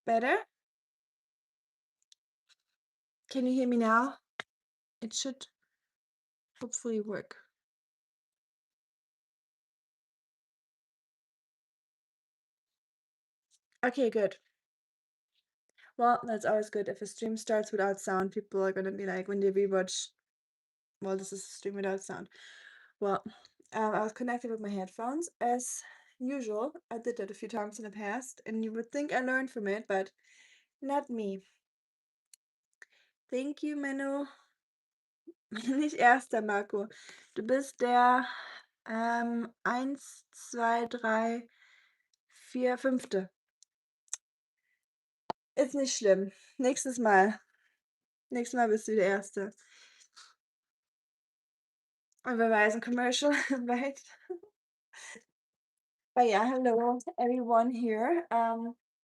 Better? Can you hear me now? It should hopefully work. Okay, good. Well, that's always good. If a stream starts without sound, people are gonna be like, when they rewatch, well, this is a stream without sound. Well, I was connected with my headphones as usual. I did that a few times in the past, and you would think I learned from it, but not me. Thank you, Menno. Nicht erster, Marco. Du bist der 1, 2, 3, 4, 5. Ist nicht schlimm. Nächstes Mal. Nächstes Mal bist du der Erste. Und wer weiß, ein Commercial, right? But yeah, hello everyone here.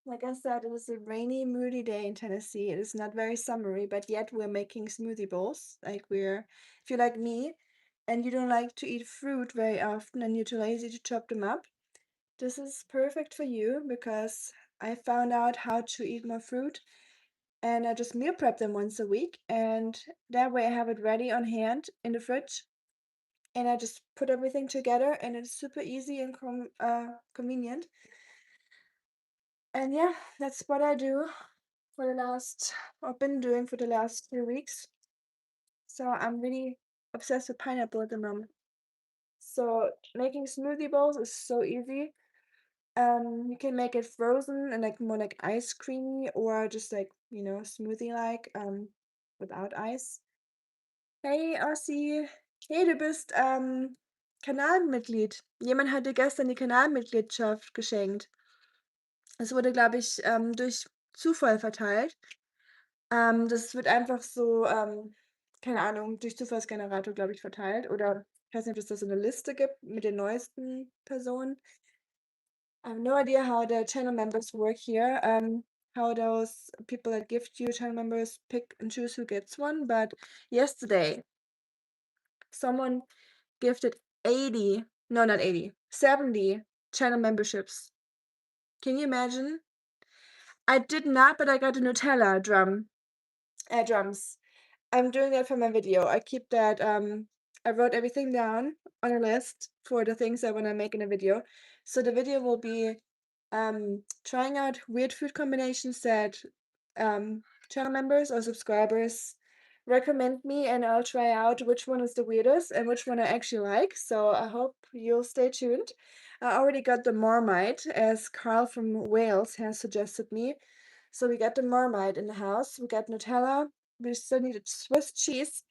Like I said, it is a rainy, moody day in Tennessee. It is not very summery, but yet we're making smoothie bowls. Like if you're like me and you don't like to eat fruit very often and you're too lazy to chop them up, this is perfect for you because I found out how to eat more fruit and I just meal prep them once a week. And that way I have it ready on hand in the fridge and I just put everything together and it's super easy and convenient. And yeah, that's what I do for the last, I've been doing for the last 2 weeks. So I'm really obsessed with pineapple at the moment. So making smoothie bowls is so easy. You can make it frozen and like more like ice creamy or just like, smoothie like, without ice. Hey Ossi, hey, du bist Kanalmitglied. Jemand hat dir gestern die Kanalmitgliedschaft geschenkt. Es wurde, glaube ich, durch Zufall verteilt. Das wird einfach so, keine Ahnung, durch Zufallsgenerator, glaube ich, verteilt. Oder ich weiß nicht, ob es da so eine Liste gibt mit den neuesten Personen. I have no idea how the channel members work here. How those people that gift you channel members pick and choose who gets one. But yesterday, someone gifted 80, no, not 80, 70 channel memberships. Can you imagine? I did not, but I got a Nutella drums. I'm doing that for my video. I keep that, I wrote everything down on a list for the things I want to make in a video. So the video will be trying out weird food combinations that channel members or subscribers recommend me, and I'll try out which one is the weirdest and which one I actually like. So I hope you'll stay tuned. I already got the Marmite, as Carl from Wales has suggested me. So we got the Marmite in the house. We got Nutella. We still needed Swiss cheese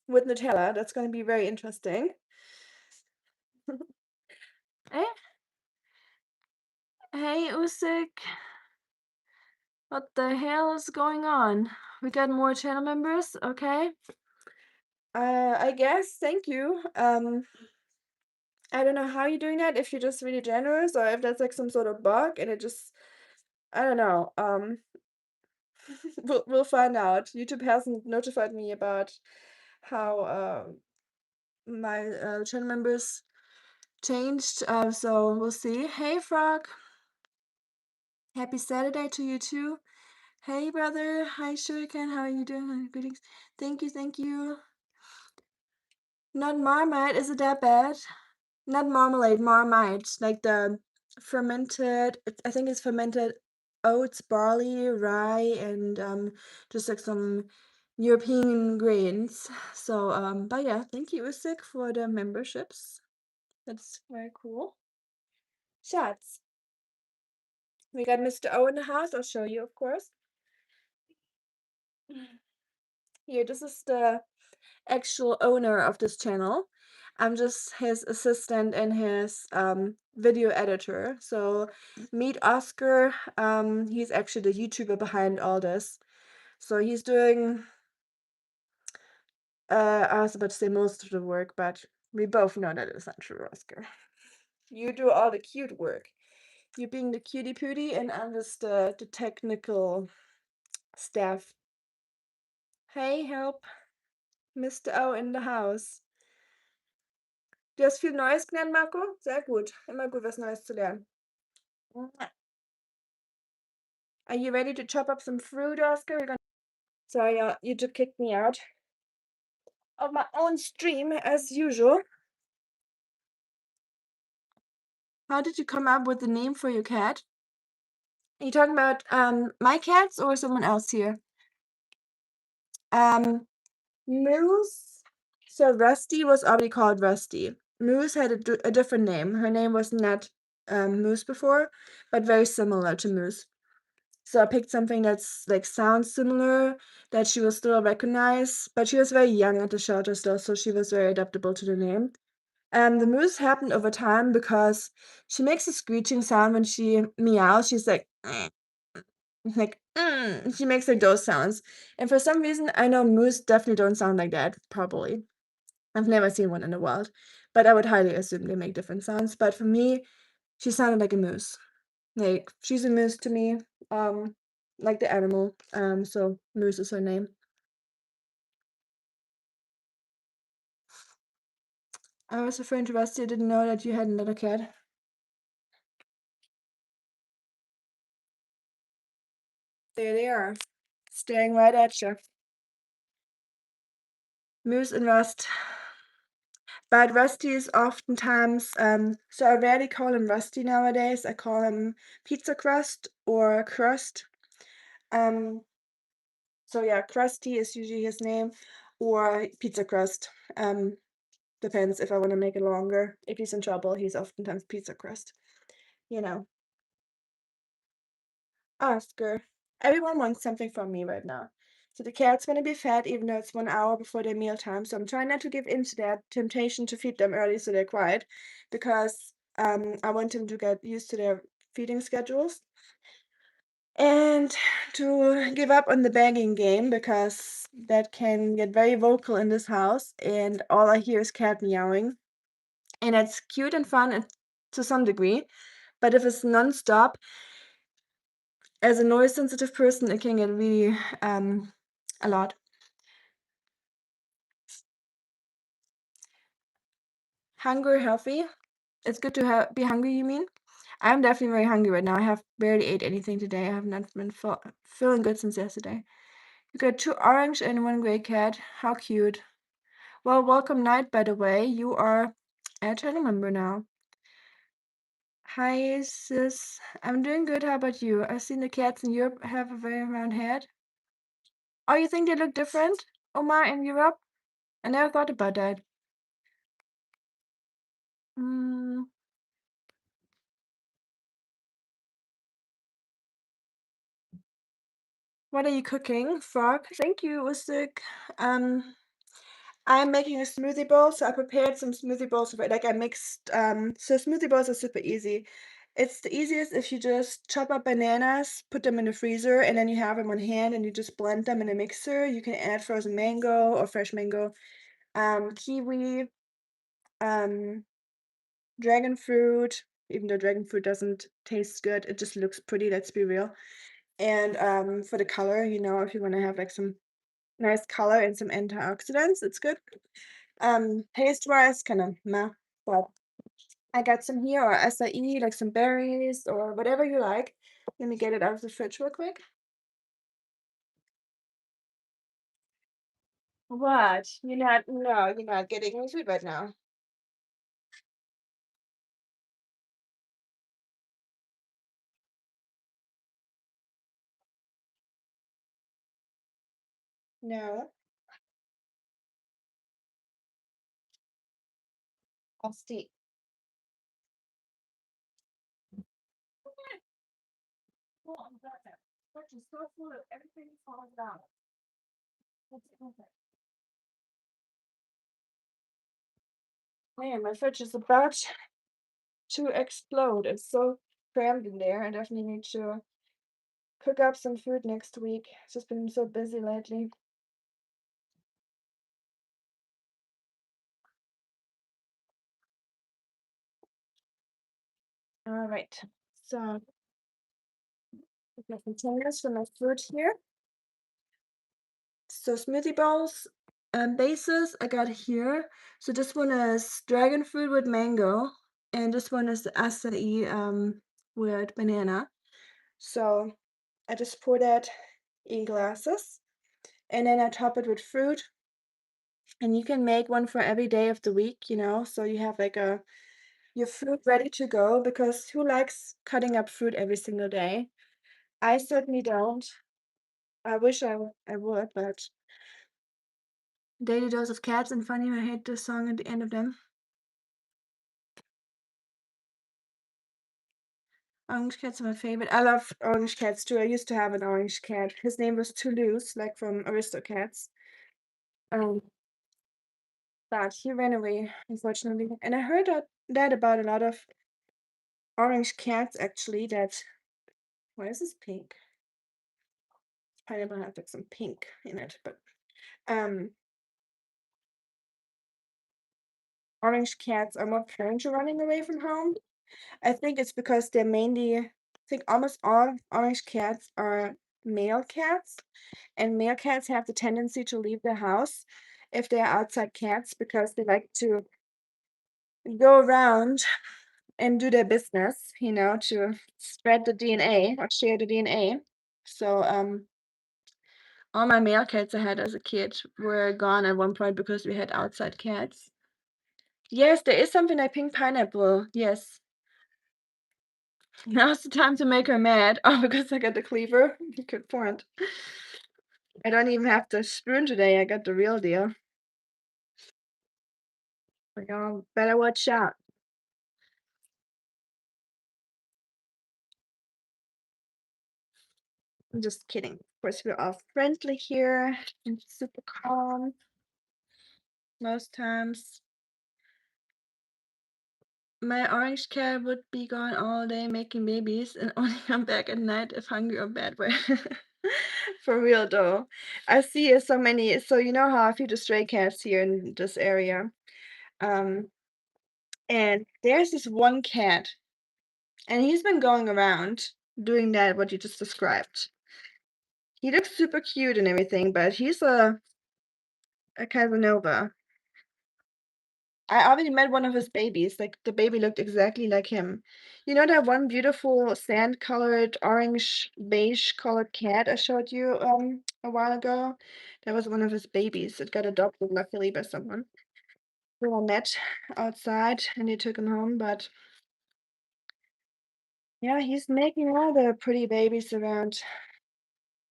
with Nutella. That's going to be very interesting. Hey, hey, Usik. What the hell is going on? We got more channel members, okay? I guess. Thank you. I don't know how you're doing that, if you're just really generous or if that's like some sort of bug and it just, I don't know. We'll find out. YouTube hasn't notified me about how my channel members changed, so we'll see. Hey, Frog. Happy Saturday to you too. Hey, brother. Hi, Shuriken. How are you doing? Greetings. Thank you, thank you. Not Marmite. Is it that bad? Not marmalade, Marmite. Like the fermented, I think it's fermented oats, barley, rye, and just like some European grains. So, but yeah, thank you, Usik, for the memberships. That's very cool. Shots. We got Mr. O in the house. I'll show you, of course. Here, this is the actual owner of this channel. I'm just his assistant and his video editor. So meet Oscar. He's actually the YouTuber behind all this. So he's doing I was about to say most of the work, but we both know that is not true, Oscar. You do all the cute work. You being the cutie pootie and I'm just the technical staff. Hey, help. Mr. O in the house. Du hast viel Neues gelernt, Marco? Sehr gut. Immer gut, was Neues zu lernen. Are you ready to chop up some fruit, Oscar? We're gonna Sorry, you just kicked me out of my own stream as usual. How did you come up with the name for your cat? Are you talking about my cats or someone else here? Um, Moose. So Rusty was already called Rusty. Moose had a different name. Her name was not Moose before, but very similar to Moose. So I picked something that's like sounds similar that she will still recognize, but she was very young at the shelter still, so she was very adaptable to the name. The moose happened over time because she makes a screeching sound when she meows. She's like, like, she makes like those sounds. And for some reason, I know moose definitely don't sound like that, probably. I've never seen one in the wild, but I would highly assume they make different sounds. But for me, she sounded like a moose. Like, she's a moose to me, like the animal. So moose is her name. I was referring to Rusty. I didn't know that you had another cat. There they are, staring right at you. Moose and Rust. But Rusty is oftentimes, so I rarely call him Rusty nowadays. I call him Pizza Crust or Crust. Um, so yeah, Krusty is usually his name, or Pizza Crust. Depends if I want to make it longer. If he's in trouble, he's oftentimes Pizza Crust. You know, Oscar. Everyone wants something from me right now. So the cat's gonna be fed even though it's 1 hour before their meal time. So I'm trying not to give in to that temptation to feed them early so they're quiet because I want them to get used to their feeding schedules and to give up on the begging game because that can get very vocal in this house and all I hear is cat meowing. And it's cute and fun to some degree, but if it's nonstop, as a noise sensitive person, it can get really a lot. Hungry, healthy. It's good to be hungry, you mean? I'm definitely very hungry right now. I have barely ate anything today. I have not been feeling good since yesterday. You got 2 orange and 1 gray cat. How cute. Well, welcome night, by the way. You are a channel member now. Hi, sis. I'm doing good. How about you? I've seen the cats in Europe have a very round head. Oh, you think they look different, Omar, in Europe? I never thought about that. Mm, what are you cooking? Frog? Thank you, Usik. Um, I'm making a smoothie bowl, so I prepared some smoothie bowls of it. Like I mixed, so smoothie bowls are super easy. It's the easiest if you just chop up bananas, put them in the freezer, and then you have them on hand and you just blend them in a mixer. You can add frozen mango or fresh mango, kiwi, um, dragon fruit, even though dragon fruit doesn't taste good, it just looks pretty, let's be real. And for the color, if you want to have like some nice color and some antioxidants, it's good. Taste-wise, kind of meh, but I got some here, or acai, like some berries or whatever you like. Let me get it out of the fridge real quick. What? No, you're not getting any food right now. No. I'll see. Well, I'm done now. Fridge is so full of everything falling down. Man, my fridge is about to explode. It's so crammed in there. I definitely need to cook up some food next week. It's just been so busy lately. All right. So I've got containers for my food here. So smoothie bowls bases I got here. So this one is dragon fruit with mango, and this one is acai with banana. So I just pour that in glasses, and then I top it with fruit. And you can make one for every day of the week, so you have like your fruit ready to go because who likes cutting up fruit every single day? I certainly don't. I wish I would, but Daily Dose of Cats and Funny, I hate the song at the end of them. Orange cats are my favorite. I love orange cats too. I used to have an orange cat. His name was Toulouse, like from Aristocats. Um, but he ran away, unfortunately. And I heard that about a lot of orange cats actually. Why is this pink? Pineapple has like some pink in it, but um, orange cats are more prone to running away from home. I think it's because I think almost all orange cats are male cats, and male cats have the tendency to leave the house if they're outside cats because they like to go around and do their business, to spread the DNA or share the DNA. So, all my male cats I had as a kid were gone at one point because we had outside cats. Yes, there is something like pink pineapple. Yes. Now's the time to make her mad. Oh, because I got the cleaver. Good point. I don't even have the spoon today. I got the real deal. Like, oh, better watch out. I'm just kidding. Of course, we're all friendly here and super calm most times. My orange cat would be gone all day making babies and only come back at night if hungry or bad way. For real though. I see so many, so you know how I feed the stray cats here in this area. Um, and there's this one cat, and he's been going around doing that what you just described. He looks super cute and everything, but he's a Casanova. I already met one of his babies. Like the baby looked exactly like him. You know that one beautiful sand-colored, orange, beige-colored cat I showed you a while ago? That was one of his babies. It got adopted luckily by someone who I met outside and they took him home. But yeah, he's making all the pretty babies around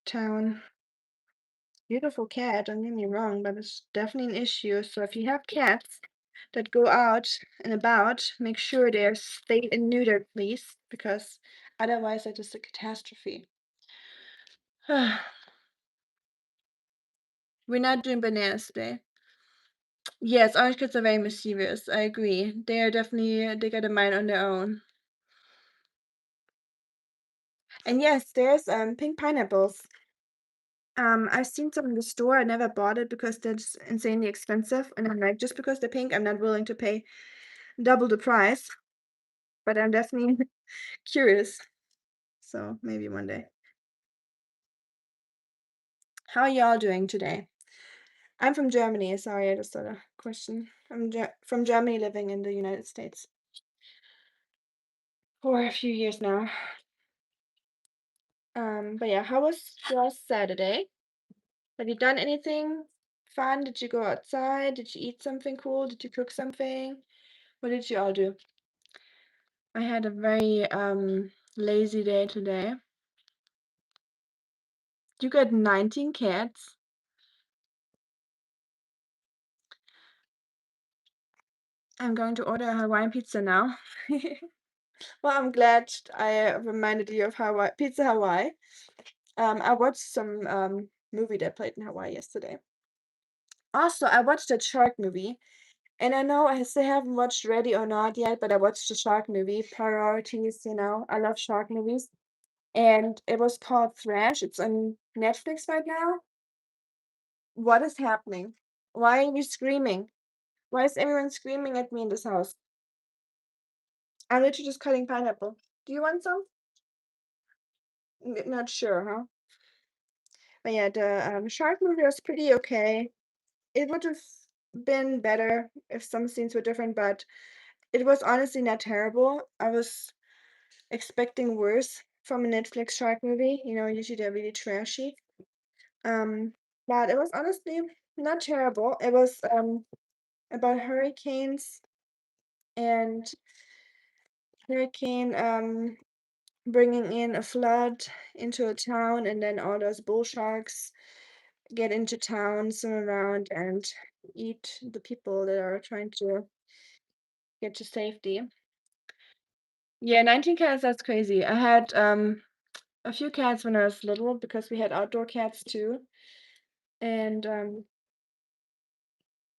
town. Beautiful cat, don't get me wrong, but it's definitely an issue. So if you have cats that go out and about, make sure they're spayed and neutered, please, because otherwise it is a catastrophe. We're not doing bananas today. Yes, orange cats are very mischievous. I agree. They got a mind on their own. And yes, there's pink pineapples. I've seen some in the store. I never bought it because that's insanely expensive. And I'm like, just because they're pink, I'm not willing to pay double the price. But I'm definitely curious. So maybe one day. How are y'all doing today? I'm from Germany. Sorry, I just got a question. I'm from Germany, living in the United States for a few years now. But yeah, how was your Saturday? Have you done anything fun? Did you go outside? Did you eat something cool? Did you cook something? What did you all do? I had a very lazy day today. You got 19 cats. I'm going to order a Hawaiian pizza now. Well, I'm glad I reminded you of Hawaii, Pizza Hawaii. I watched some movie that played in Hawaii yesterday. Also, I watched that shark movie, and I know I still haven't watched Ready or Not yet, but I watched the shark movie. Priorities, I love shark movies. And it was called Thrash. It's on Netflix right now. What is happening? Why are you screaming? Why is everyone screaming at me in this house? I'm literally just cutting pineapple. Do you want some? Not sure, huh? But yeah, the shark movie was pretty okay. It would have been better if some scenes were different, but it was honestly not terrible. I was expecting worse from a Netflix shark movie. You know, usually they're really trashy. Um, but it was honestly not terrible. It was about hurricanes and hurricane bringing in a flood into a town, and then all those bull sharks get into town, swim around, and eat the people that are trying to get to safety. Yeah, 19 cats, that's crazy. I had a few cats when I was little because we had outdoor cats too. And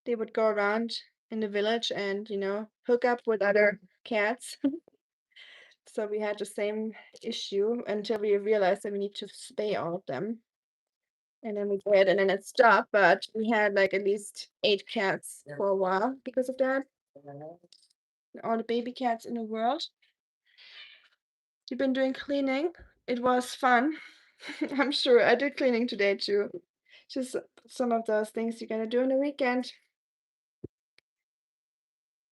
they would go around in the village and, hook up with other cats. So we had the same issue until we realized that we need to spay all of them. And then we did, and then it stopped, but we had like at least 8 cats for a while because of that. All the baby cats in the world. You've been doing cleaning. It was fun. I'm sure I did cleaning today too. Just some of those things you're gonna do on the weekend.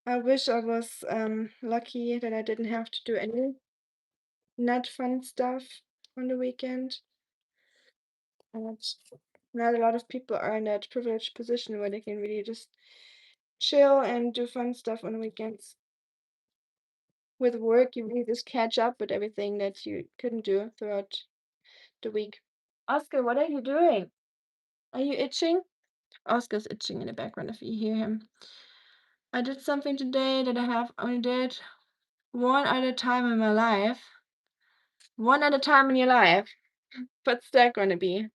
I wish I was lucky that I didn't have to do any not fun stuff on the weekend. But not a lot of people are in that privileged position where they can really just chill and do fun stuff on the weekends. With work, you really just catch up with everything that you couldn't do throughout the week. Oscar, what are you doing? Are you itching? Oscar's itching in the background if you hear him. I did something today that I have only did one at a time in my life. One at a time in your life. What's that going to be?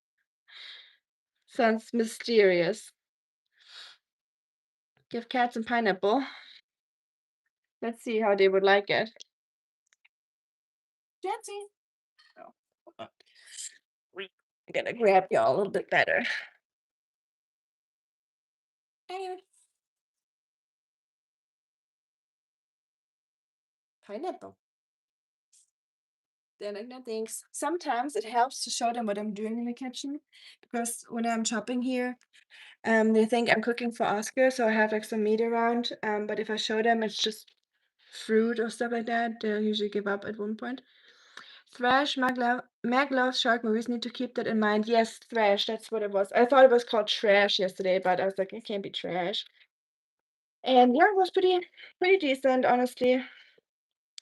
Sounds mysterious. Give cats some pineapple. Let's see how they would like it. Fancy. Oh, hold on. I'm gonna grab y'all a little bit better. Anyway. Pineapple. They're like, no thanks. Sometimes it helps to show them what I'm doing in the kitchen because when I'm chopping here, they think I'm cooking for Oscar, so I have like some meat around. But if I show them it's just fruit or stuff like that, they'll usually give up at one point. Thrash, Mag loves shark movies. Need to keep that in mind. Yes, Thrash, that's what it was. I thought it was called Trash yesterday, but I was like, it can't be trash. And yeah, it was pretty decent, honestly.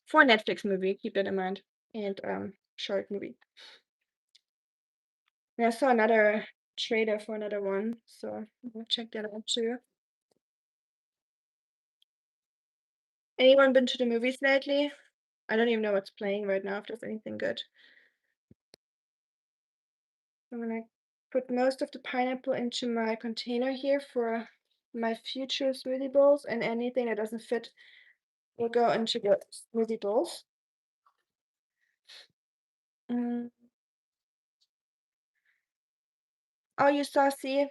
For a Netflix movie, keep that in mind. And shark movie. And I saw another trailer for another one, so I'll check that out too. Anyone been to the movies lately? I don't even know what's playing right now, if there's anything good. I'm gonna put most of the pineapple into my container here for my future smoothie bowls, and anything that doesn't fit will go into the smoothie bowls. Mm. Oh, you saw C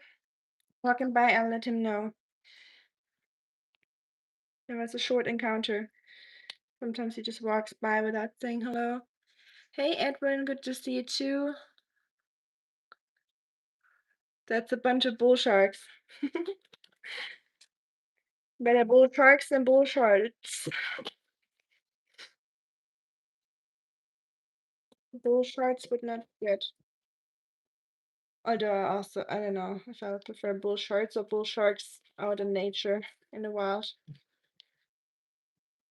walking by, I'll let him know. There was a short encounter. Sometimes he just walks by without saying hello. Hey, Edwin, good to see you too. That's a bunch of bull sharks. Better bull sharks than bull sharks. Bull sharks would not be good. Although I also, I don't know if I would prefer bull sharks or bull sharks out in nature, in the wild.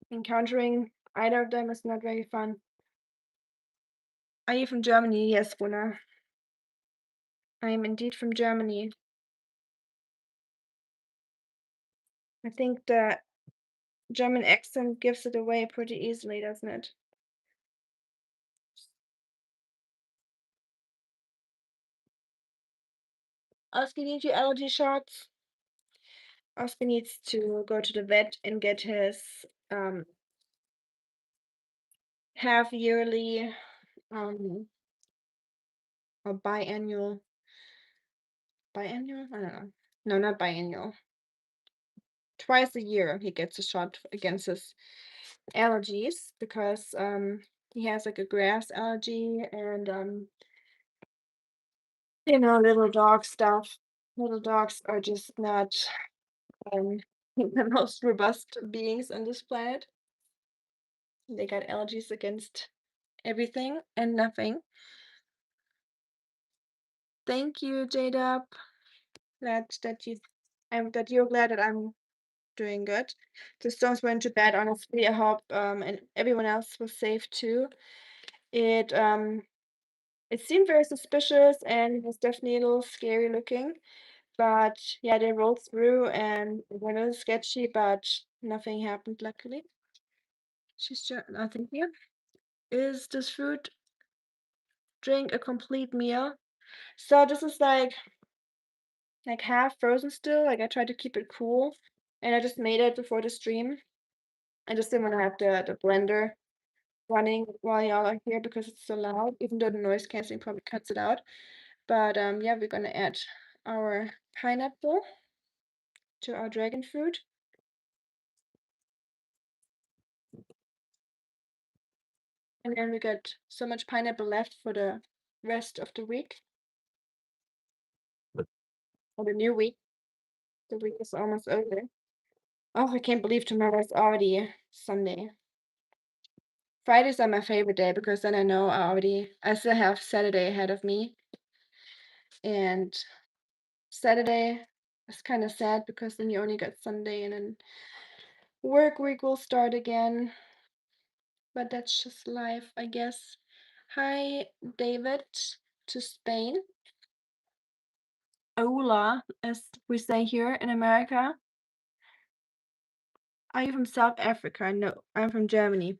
Encountering either of them is not very fun. Are you from Germany? Yes, Gunnar. I am indeed from Germany. I think the German accent gives it away pretty easily, doesn't it? Oscar needs your allergy shots. Oscar needs to go to the vet and get his half yearly or biannual. Biannual? I don't know. No, not biannual. Twice a year he gets a shot against his allergies because he has like a grass allergy and little dog stuff. Little dogs are just not the most robust beings on this planet. They got allergies against everything and nothing. Thank you, J-Dub. Glad that you're glad that I'm doing good. The storms went to bed, honestly. I hope and everyone else was safe too. It it seemed very suspicious and it was definitely a little scary looking. But yeah, they rolled through and it went a little sketchy, but nothing happened, luckily. She's just nothing here. Is this food drink a complete meal? So this is like half frozen still. Like I tried to keep it cool, and I just made it before the stream. I just didn't want to have the blender running while y'all are here because it's so loud. Even though the noise canceling probably cuts it out. But yeah, we're gonna add our pineapple to our dragon fruit. And then we got so much pineapple left for the rest of the week. Or the new week. The week is almost over. Oh, I can't believe tomorrow is already Sunday. Fridays are my favorite day because then I know I still have Saturday ahead of me. And Saturday is kind of sad because then you only got Sunday and then work week will start again. But that's just life, I guess. Hi, David, to Spain. Hola, as we say here in America. Are you from South Africa? No, I'm from Germany.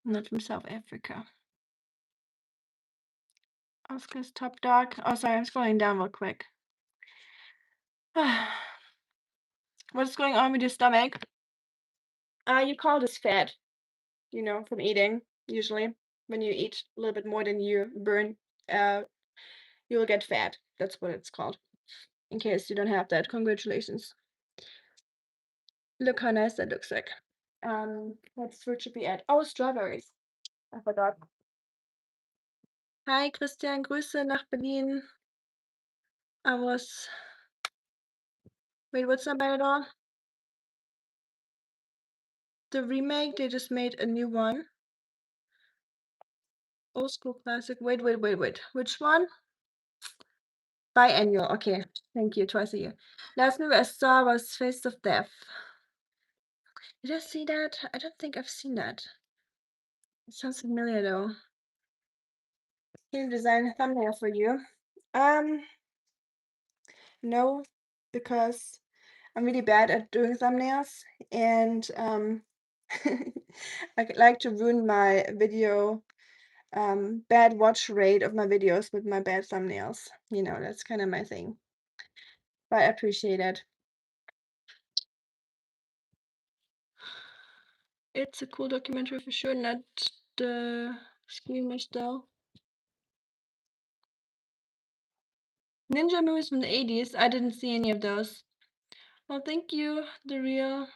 I'm not from South Africa. Oscar's top dog. Oh, sorry, I'm scrolling down real quick. What's going on with your stomach? You call this fat, from eating, usually. When you eat a little bit more than you burn, you'll get fat. That's what it's called. In case you don't have that, congratulations. Look how nice that looks like. What fruit should we add? Oh, strawberries. I forgot. Hi, Christian, Grüße nach Berlin. Wait, what's not bad at all? The remake, they just made a new one. Old school classic. Wait. Which one? Biannual. Okay. Thank you. Twice a year. Last movie I saw was Face of Death. Did I see that? I don't think I've seen that. It sounds familiar though. Can you design a thumbnail for you? No, because I'm really bad at doing thumbnails and I like to ruin my video bad watch rate of my videos with my bad thumbnails. That's kind of my thing. But I appreciate it. It's a cool documentary for sure, not the squeamish though. Ninja movies from the 80s. I didn't see any of those. Well, thank you, the real.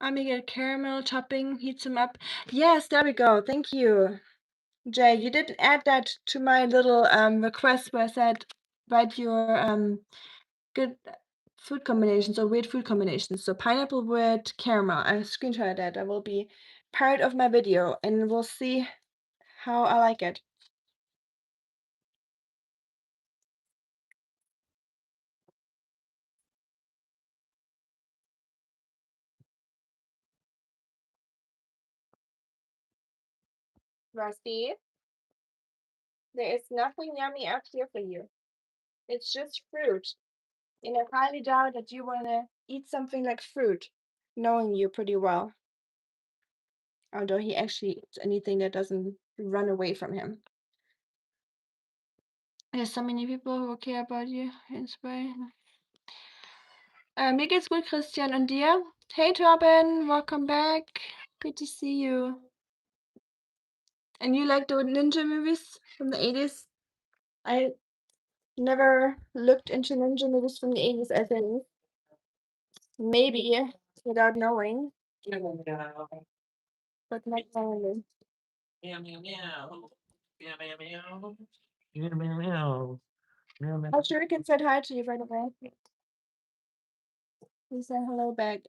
Amiga caramel topping heats them up. Yes, there we go. Thank you. Jay, you didn't add that to my little request where I said write your good food combinations or weird food combinations. So pineapple with caramel. I screenshot that. That will be part of my video and we'll see how I like it. Rusty, there is nothing yummy up here for you. It's just fruit. And I highly doubt that you want to eat something like fruit, knowing you pretty well. Although he actually eats anything that doesn't run away from him. There's so many people who care about you. Inspire. Mir geht's gut, Christian. Und dir? Hey, Torben. Welcome back. Good to see you. And you like the ninja movies from the 80s? I never looked into ninja movies from the 80s, I think. Maybe, without knowing. But not knowing. Meow meow meow. Meow meow meow. Meow meow meow. Meow meow. Oh, Shuriken said hi to you right away. He said hello back.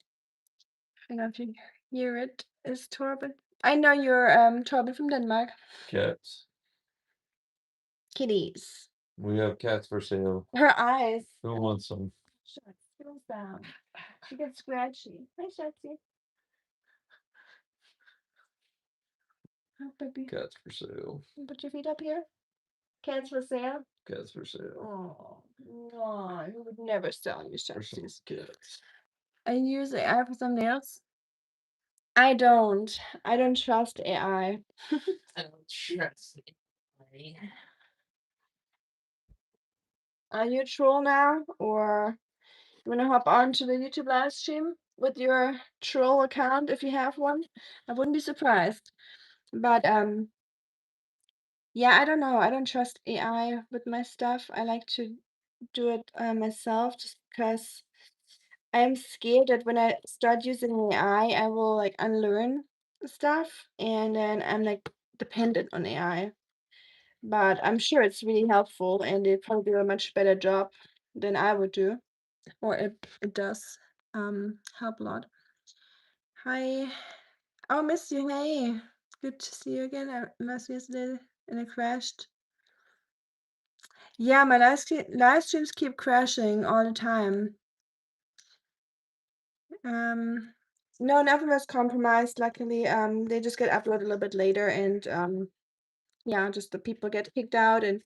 I don't know if you hear it. Is Torben? I know you're, Torben from Denmark. Cats. Kitties. We have cats for sale. Her eyes. Who wants some? Shucks, sit down. She gets scratchy. Hi, Shutsy. Oh, baby. Cats for sale. Put your feet up here. Cats for sale. Cats for sale. Oh, no, you would never sell your For some Shutsies. cats. I use AI for some nails. I don't. I don't trust AI. I don't trust anybody. Are you a troll now, or you wanna hop on to the YouTube live stream with your troll account if you have one? I wouldn't be surprised. But yeah, I don't know. I don't trust AI with my stuff. I like to do it myself just because I'm scared that when I start using AI, I will like unlearn stuff and then I'm like dependent on AI. But I'm sure it's really helpful and they probably do a much better job than I would do. Or it does help a lot. Hi. Oh, miss you. Hey. Good to see you again. I missed you yesterday and it crashed. Yeah, my live streams keep crashing all the time. Um, no, nothing was compromised, luckily. They just get uploaded a little bit later and yeah, just the people get kicked out and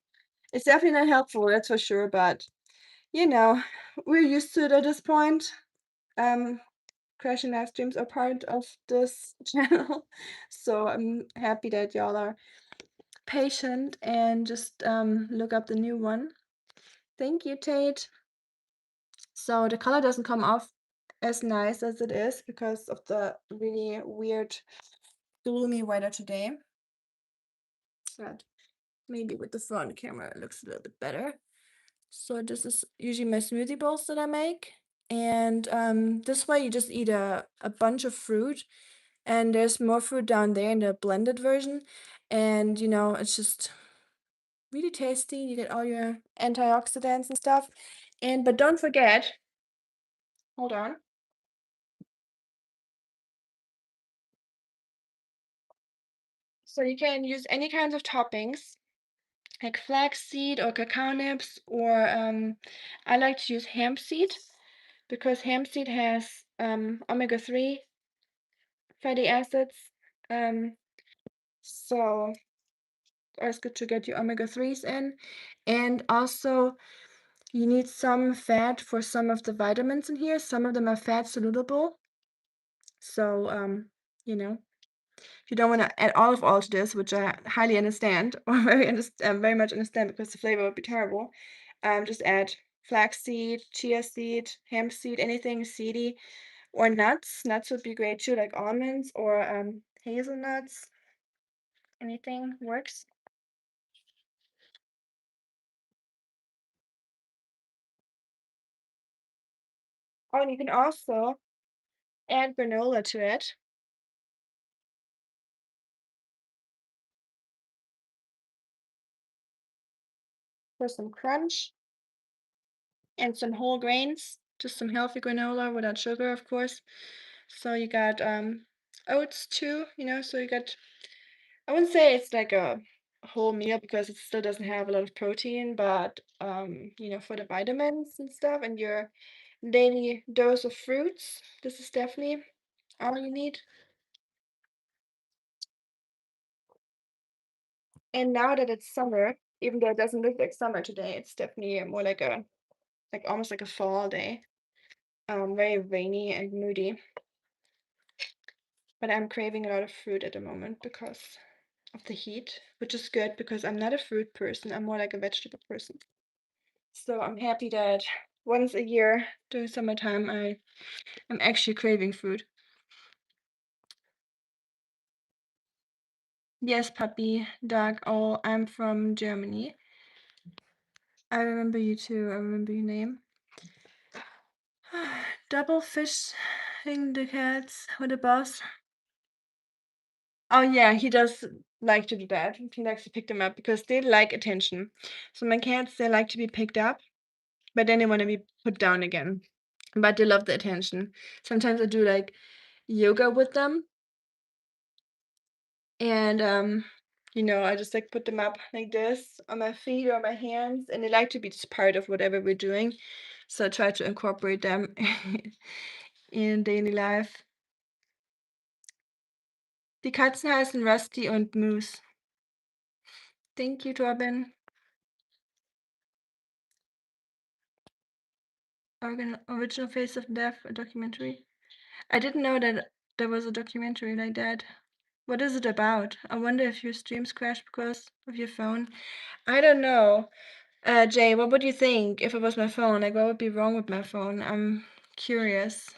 it's definitely not helpful, that's for sure, but you know, we're used to it at this point. Um, crashing live streams are part of this channel. So I'm happy that y'all are patient and just look up the new one. Thank you, Tate. So the color doesn't come off as nice as it is because of the really weird gloomy weather today. But maybe with the front camera it looks a little bit better. So this is usually my smoothie bowls that I make. And this way you just eat a bunch of fruit and there's more fruit down there in the blended version. And you know, it's just really tasty. You get all your antioxidants and stuff. And but don't forget, hold on. So you can use any kinds of toppings, like flaxseed or cacao nibs, or I like to use hemp seed because hemp seed has omega-3 fatty acids. Um, so it's good to get your omega-3s in. And also you need some fat for some of the vitamins in here. Some of them are fat soluble. So you know, if you don't want to add olive oil to this, which I highly understand or very much understand because the flavor would be terrible, just add flaxseed, chia seed, hemp seed, anything seedy, or nuts. Nuts would be great too, like almonds or hazelnuts. Anything works. Oh, and you can also add granola to it for some crunch and some whole grains, just some healthy granola without sugar, of course. So you got oats too, you know, so you got, I wouldn't say it's like a whole meal because it still doesn't have a lot of protein, but you know, for the vitamins and stuff and your daily dose of fruits, this is definitely all you need. And now that it's summer, even though it doesn't look like summer today, it's definitely more like a like almost like a fall day. Very rainy and moody. But I'm craving a lot of fruit at the moment because of the heat, which is good because I'm not a fruit person. I'm more like a vegetable person. So I'm happy that once a year during summertime I'm actually craving food. Yes, puppy, dog. Oh, I'm from Germany. I remember you too. I remember your name. Double fishing the cats with the boss. Oh yeah, he does like to do that. He likes to pick them up because they like attention. So my cats, they like to be picked up, but then they want to be put down again. But they love the attention. Sometimes I do like yoga with them. And, I just, like, put them up like this on my feet or my hands, and they like to be just part of whatever we're doing, so I try to incorporate them in daily life. Die Katzen heißen Rusty und Moose. Thank you, Torben. Original Face of Death, a documentary. I didn't know that there was a documentary like that. What is it about? I wonder if your streams crash because of your phone. I don't know. Jay, what would you think if it was my phone? Like, what would be wrong with my phone? I'm curious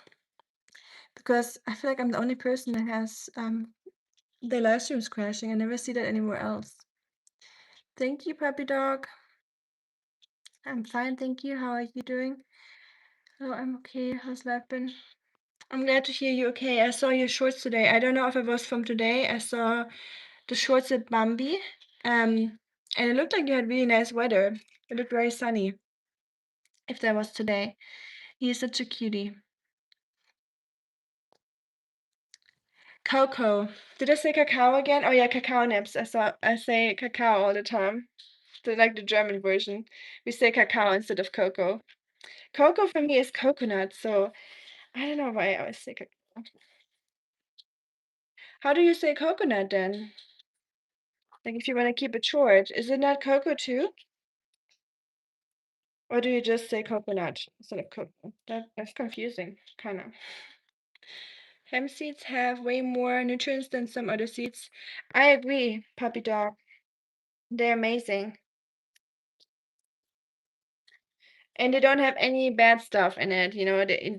because I feel like I'm the only person that has their live streams crashing. I never see that anywhere else. Thank you, puppy dog. I'm fine, thank you. How are you doing? Oh, I'm okay. How's life been? I'm glad to hear you okay. I saw your shorts today. I don't know if it was from today. I saw the shorts at Bambi. And it looked like you had really nice weather. It looked very sunny. If that was today. He is such a cutie. Cocoa. Did I say cacao again? Oh yeah, cacao nibs. I say cacao all the time. Like the German version. We say cacao instead of cocoa. Cocoa for me is coconut, so I don't know why I always say cacao. How do you say coconut then? Like if you want to keep it short, is it not cocoa too? Or do you just say coconut instead of cocoa? That's confusing, kind of. Hemp seeds have way more nutrients than some other seeds. I agree, puppy dog. They're amazing. And they don't have any bad stuff in it,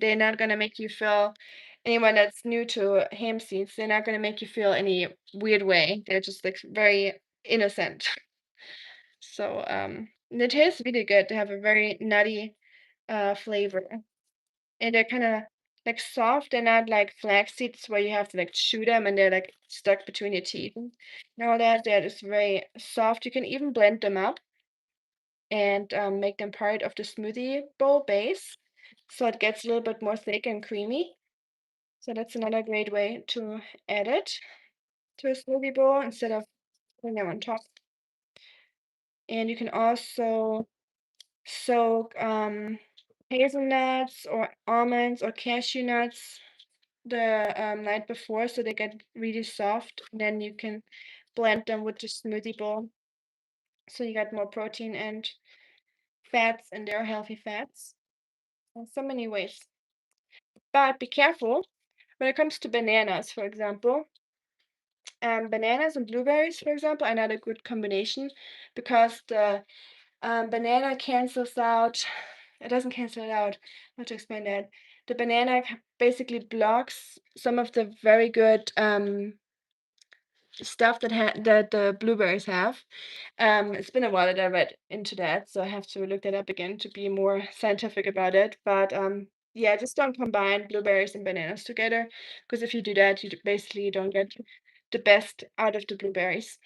they're not gonna make you feel anyone that's new to hemp seeds, they're not gonna make you feel any weird way. They're just like very innocent. So, they taste really good. They have a very nutty flavor. And they're kinda like soft. They're not like flax seeds where you have to like chew them and they're like stuck between your teeth. No, they're just very soft. You can even blend them up and make them part of the smoothie bowl base. So it gets a little bit more thick and creamy. So that's another great way to add it to a smoothie bowl instead of putting them on top. And you can also soak hazelnuts or almonds or cashew nuts the night before so they get really soft. And then you can blend them with the smoothie bowl. So you get more protein and fats, and they're healthy fats. In so many ways. But be careful when it comes to bananas, for example. Bananas and blueberries, for example, are not a good combination because the banana cancels out. It doesn't cancel it out. How to explain that? The banana basically blocks some of the very good stuff that the blueberries have. It's been a while that I read into that, so I have to look that up again to be more scientific about it. But yeah, just don't combine blueberries and bananas together, because if you do that, you basically don't get the best out of the blueberries.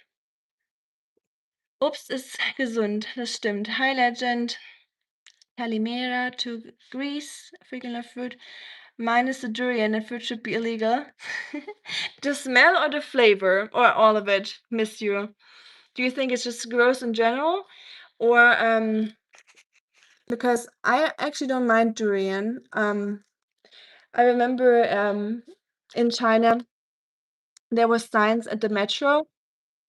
Obst ist gesund, das stimmt. Hi Legend, Calimera to Greece, freaking love fruit. Mine is the durian, and fruit should be illegal. The smell or the flavor, or all of it, miss you? Do you think it's just gross in general? Or because I actually don't mind durian. I remember in China there was signs at the metro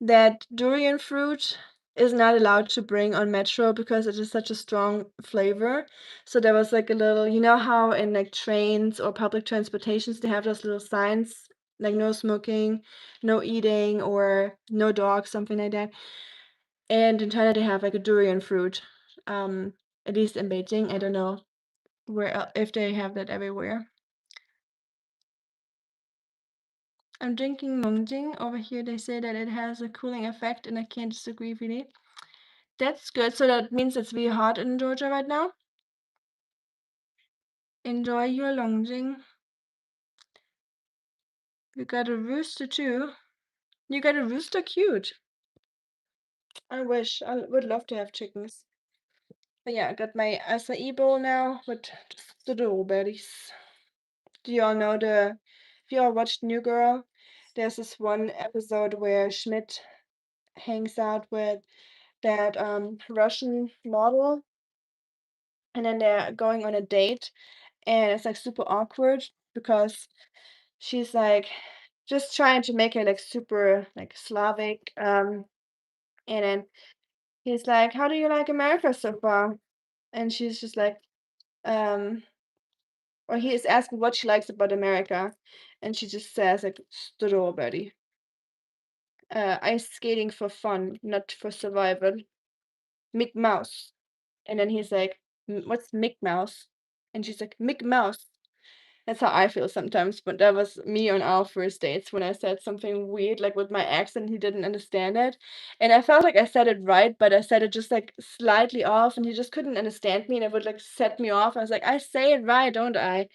that durian fruit is not allowed to bring on metro because it is such a strong flavor. So there was like a little, you know how in like trains or public transportations they have those little signs like no smoking, no eating, or no dogs, something like that. And in China they have like a durian fruit. At least in Beijing, I don't know where if they have that everywhere. I'm drinking Longjing. Over here they say that it has a cooling effect and I can't disagree really. That's good. So that means it's really hot in Georgia right now. Enjoy your Longjing. You got a rooster too. You got a rooster? Cute. I wish. I would love to have chickens. But yeah, I got my acai bowl now with just the strawberries. Do you all know if you all watched New Girl? there's this one episode where Schmidt hangs out with that, Russian model, and then they're going on a date, and it's, like, super awkward because she's, like, just trying to make it, like, super, like, Slavic, and then he's like, "How do you like America so far?" And she's just like, um or he is asking what she likes about America, and she just says, like, "Strawberry. Ice skating for fun, not for survival. Mick Mouse." And then he's like, What's Mick Mouse?" And she's like, "Mick Mouse." That's how I feel sometimes, but that was me on our first dates when I said something weird, like, with my accent, he didn't understand it, and I felt like I said it right, but I said it just, like, slightly off, and he just couldn't understand me, and it would, like, set me off. I was like, "I say it right, don't I?"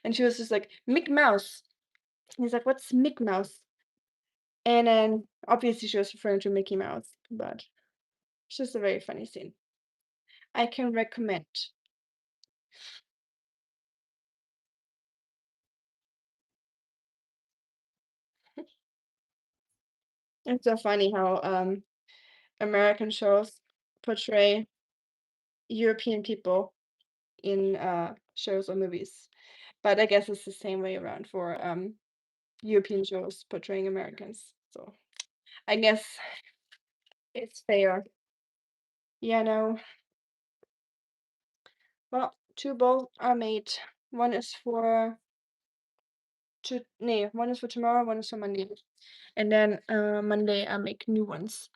And she was just like, "Mick Mouse." He's like, "What's Mick Mouse?" And then obviously she was referring to Mickey Mouse, but it's just a very funny scene. I can recommend. It's so funny how American shows portray European people in shows or movies. But I guess it's the same way around for European shows portraying Americans. So I guess it's fair. Yeah, no. Well, two bowls are made. One is for one is for tomorrow, one is for Monday. And then Monday I make new ones.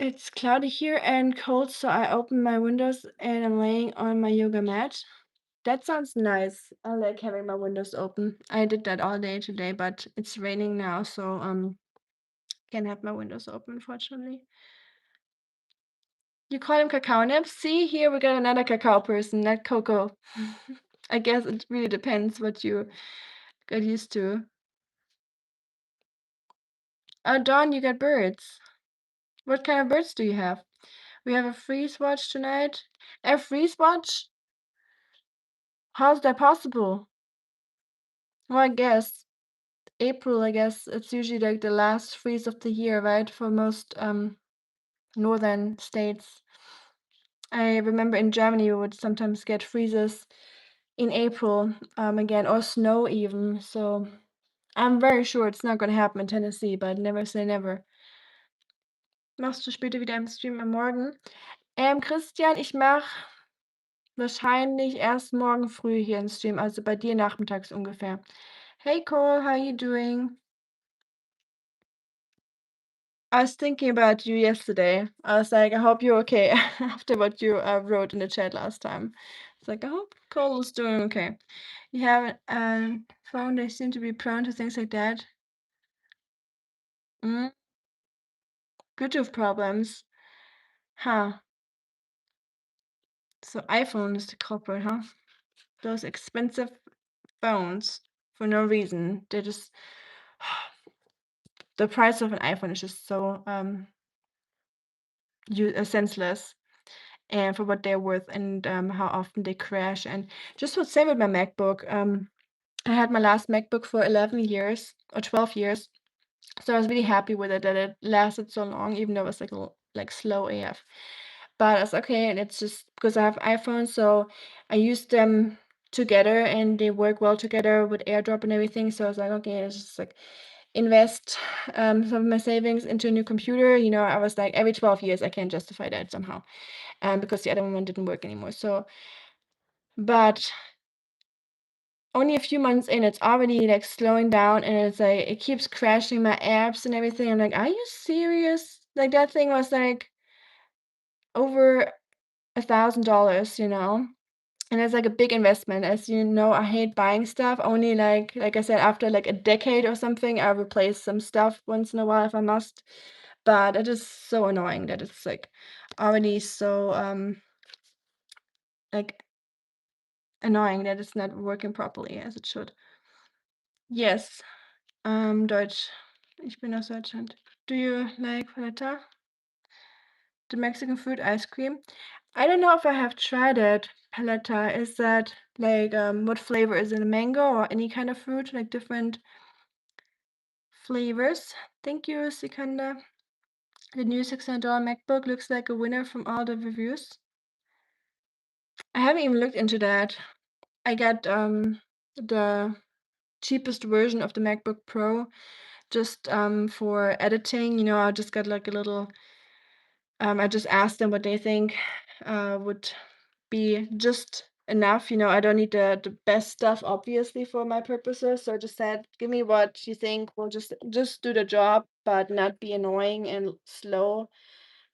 It's cloudy here and cold, so I open my windows and I'm laying on my yoga mat. That sounds nice. I like having my windows open. I did that all day today, but it's raining now, so can't have my windows open, unfortunately. You call them cacao nibs? See, here we got another cacao person, not cocoa. I guess it really depends what you got used to. Oh, Dawn, you got birds. What kind of birds do you have? We have a freeze watch tonight. A freeze watch? How's that possible? Well, I guess April, I guess it's usually like the last freeze of the year, right? For most northern states. I remember in Germany we would sometimes get freezes in April, again, or snow even. So I'm very sure it's not gonna happen in Tennessee, but never say never. Machst du später wieder im Stream am Morgen? Christian, ich mache wahrscheinlich erst morgen früh hier 'n Stream, also bei dir nachmittags ungefähr. Hey Cole, how you doing? I was thinking about you yesterday. I was like, "I hope you're okay," after what you, wrote in the chat last time. It's like, "I hope Cole is doing okay." You have a phone, they seem to be prone to things like that. Mm, Bluetooth problems. Huh. So iPhone is the culprit, huh? Those expensive phones for no reason. They're just the price of an iPhone is just so, senseless, and for what they're worth and, how often they crash, and just the same with my MacBook. I had my last MacBook for 11 years or 12 years, so I was really happy with it that it lasted so long, even though it was, like, a little, like, slow AF. But it's okay, and it's just because I have iPhones, so I use them together, and they work well together with AirDrop and everything, so I was like, "Okay, let's just, like, invest, some of my savings into a new computer." I was like, every 12 years, I can justify that somehow, because the other one didn't work anymore, so but only a few months in, it's already, like, slowing down, and it's like it keeps crashing my apps and everything. I'm like, "Are you serious?" Like, that thing was, like, over $1,000. And it's, like, a big investment. As you know, I hate buying stuff. Only, like I said, after, like, a decade or something, I replace some stuff once in a while if I must. But it is so annoying that it's, like, already so, like, annoying that it's not working properly as it should. Yes. Deutsch. Ich bin aus Deutschland. Do you like paleta? The Mexican food ice cream? I don't know if I have tried it. Paleta, is that like what flavor is it? A mango or any kind of fruit? Like different flavors. Thank you, Sikanda. The new $600 MacBook looks like a winner from all the reviews. I haven't even looked into that. I got the cheapest version of the MacBook Pro just for editing. You know, I just got like a little I just asked them what they think would be just enough. You know, I don't need the best stuff obviously for my purposes. So I just said, give me what you think will just do the job, but not be annoying and slow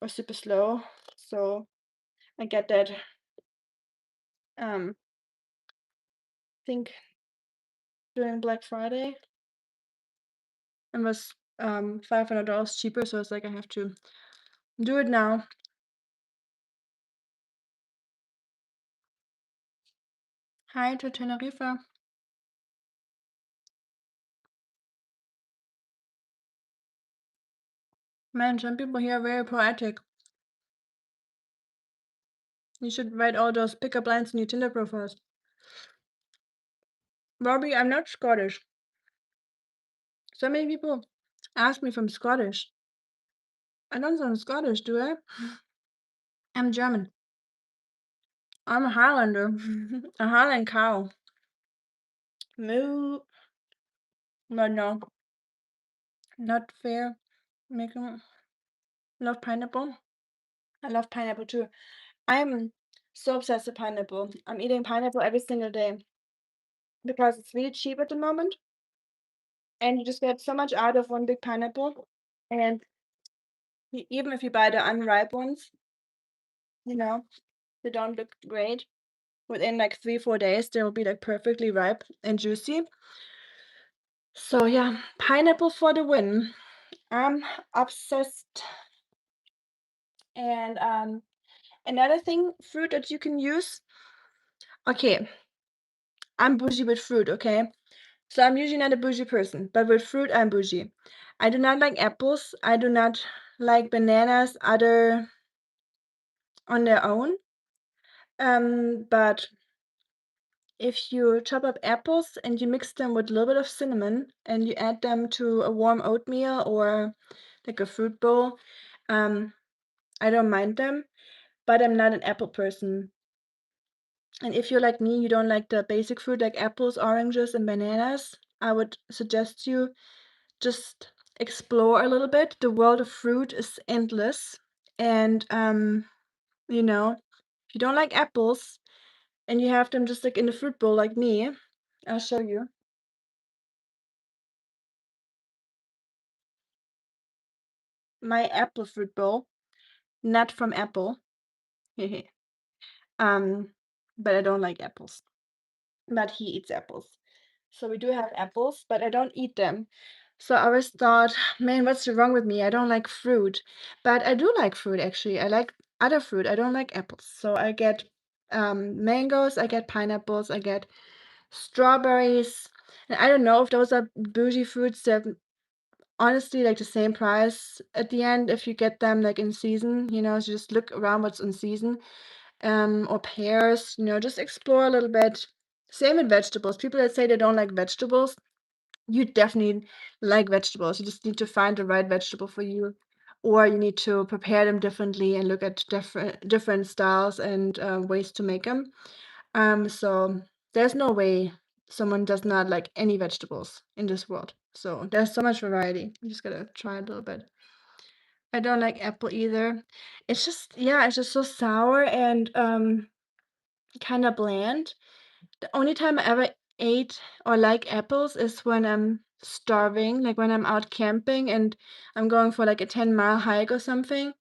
or super slow. So I get that. Think during Black Friday and was $500 cheaper. So it's like I have to do it now. Hi to Tenerife. Man, some people here are very poetic. You should write all those pickup lines in your Tinder profiles. Robbie, I'm not Scottish. So many people ask me if I'm Scottish. I don't sound Scottish, do I? I'm German. I'm a Highlander. A Highland cow. Moo. But no, not fair. Making love pineapple. I love pineapple too. I'm so obsessed with pineapple. I'm eating pineapple every single day because it's really cheap at the moment, and you just get so much out of one big pineapple. And even if you buy the unripe ones, you know, they don't look great. Within like 3-4 days, they will be like perfectly ripe and juicy. So yeah, pineapple for the win. I'm obsessed. And another thing, fruit that you can use. Okay, I'm bougie with fruit, okay? So I'm usually not a bougie person, but with fruit, I'm bougie. I do not like apples. I do not like bananas other on their own. But if you chop up apples and you mix them with a little bit of cinnamon and you add them to a warm oatmeal or like a fruit bowl, I don't mind them, but I'm not an apple person. And if you're like me, you don't like the basic fruit like apples, oranges, and bananas, I would suggest you just explore a little bit. The world of fruit is endless. And you know, if you don't like apples and you have them just like in a fruit bowl like me, I'll show you. My apple fruit bowl, not from Apple. um, but I don't like apples. But he eats apples. So we do have apples, but I don't eat them. So I always thought, man, what's wrong with me? I don't like fruit. But I do like fruit actually. I like other fruit. I don't like apples. So I get mangoes, I get pineapples, I get strawberries. And I don't know if those are bougie fruits. They're honestly like the same price at the end if you get them like in season, you know, so just look around what's in season. Or pears, you know, just explore a little bit. Same with vegetables. People that say they don't like vegetables, you definitely like vegetables. You just need to find the right vegetable for you, or you need to prepare them differently and look at different styles and ways to make them. So there's no way someone does not like any vegetables in this world. So there's so much variety. You just gotta try a little bit. I don't like apple either. It's just yeah, it's just so sour and kind of bland. The only time I ever ate or like apples is when I'm starving, like when I'm out camping and I'm going for like a 10-mile hike or something,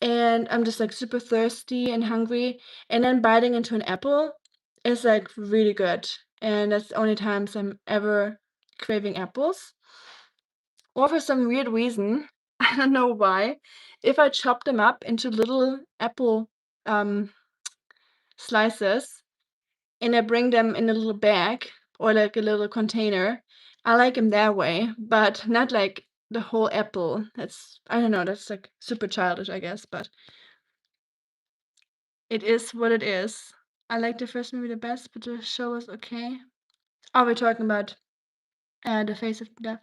and I'm just like super thirsty and hungry, and then biting into an apple is like really good. And that's the only times I'm ever craving apples. Or for some weird reason, I don't know why, if I chop them up into little apple um, slices and I bring them in a little bag or like a little container. I like them that way, but not like the whole apple. That's I don't know, that's like super childish, I guess, but it is what it is. I like the first movie the best, but the show was okay. Are we talking about The Face of Death?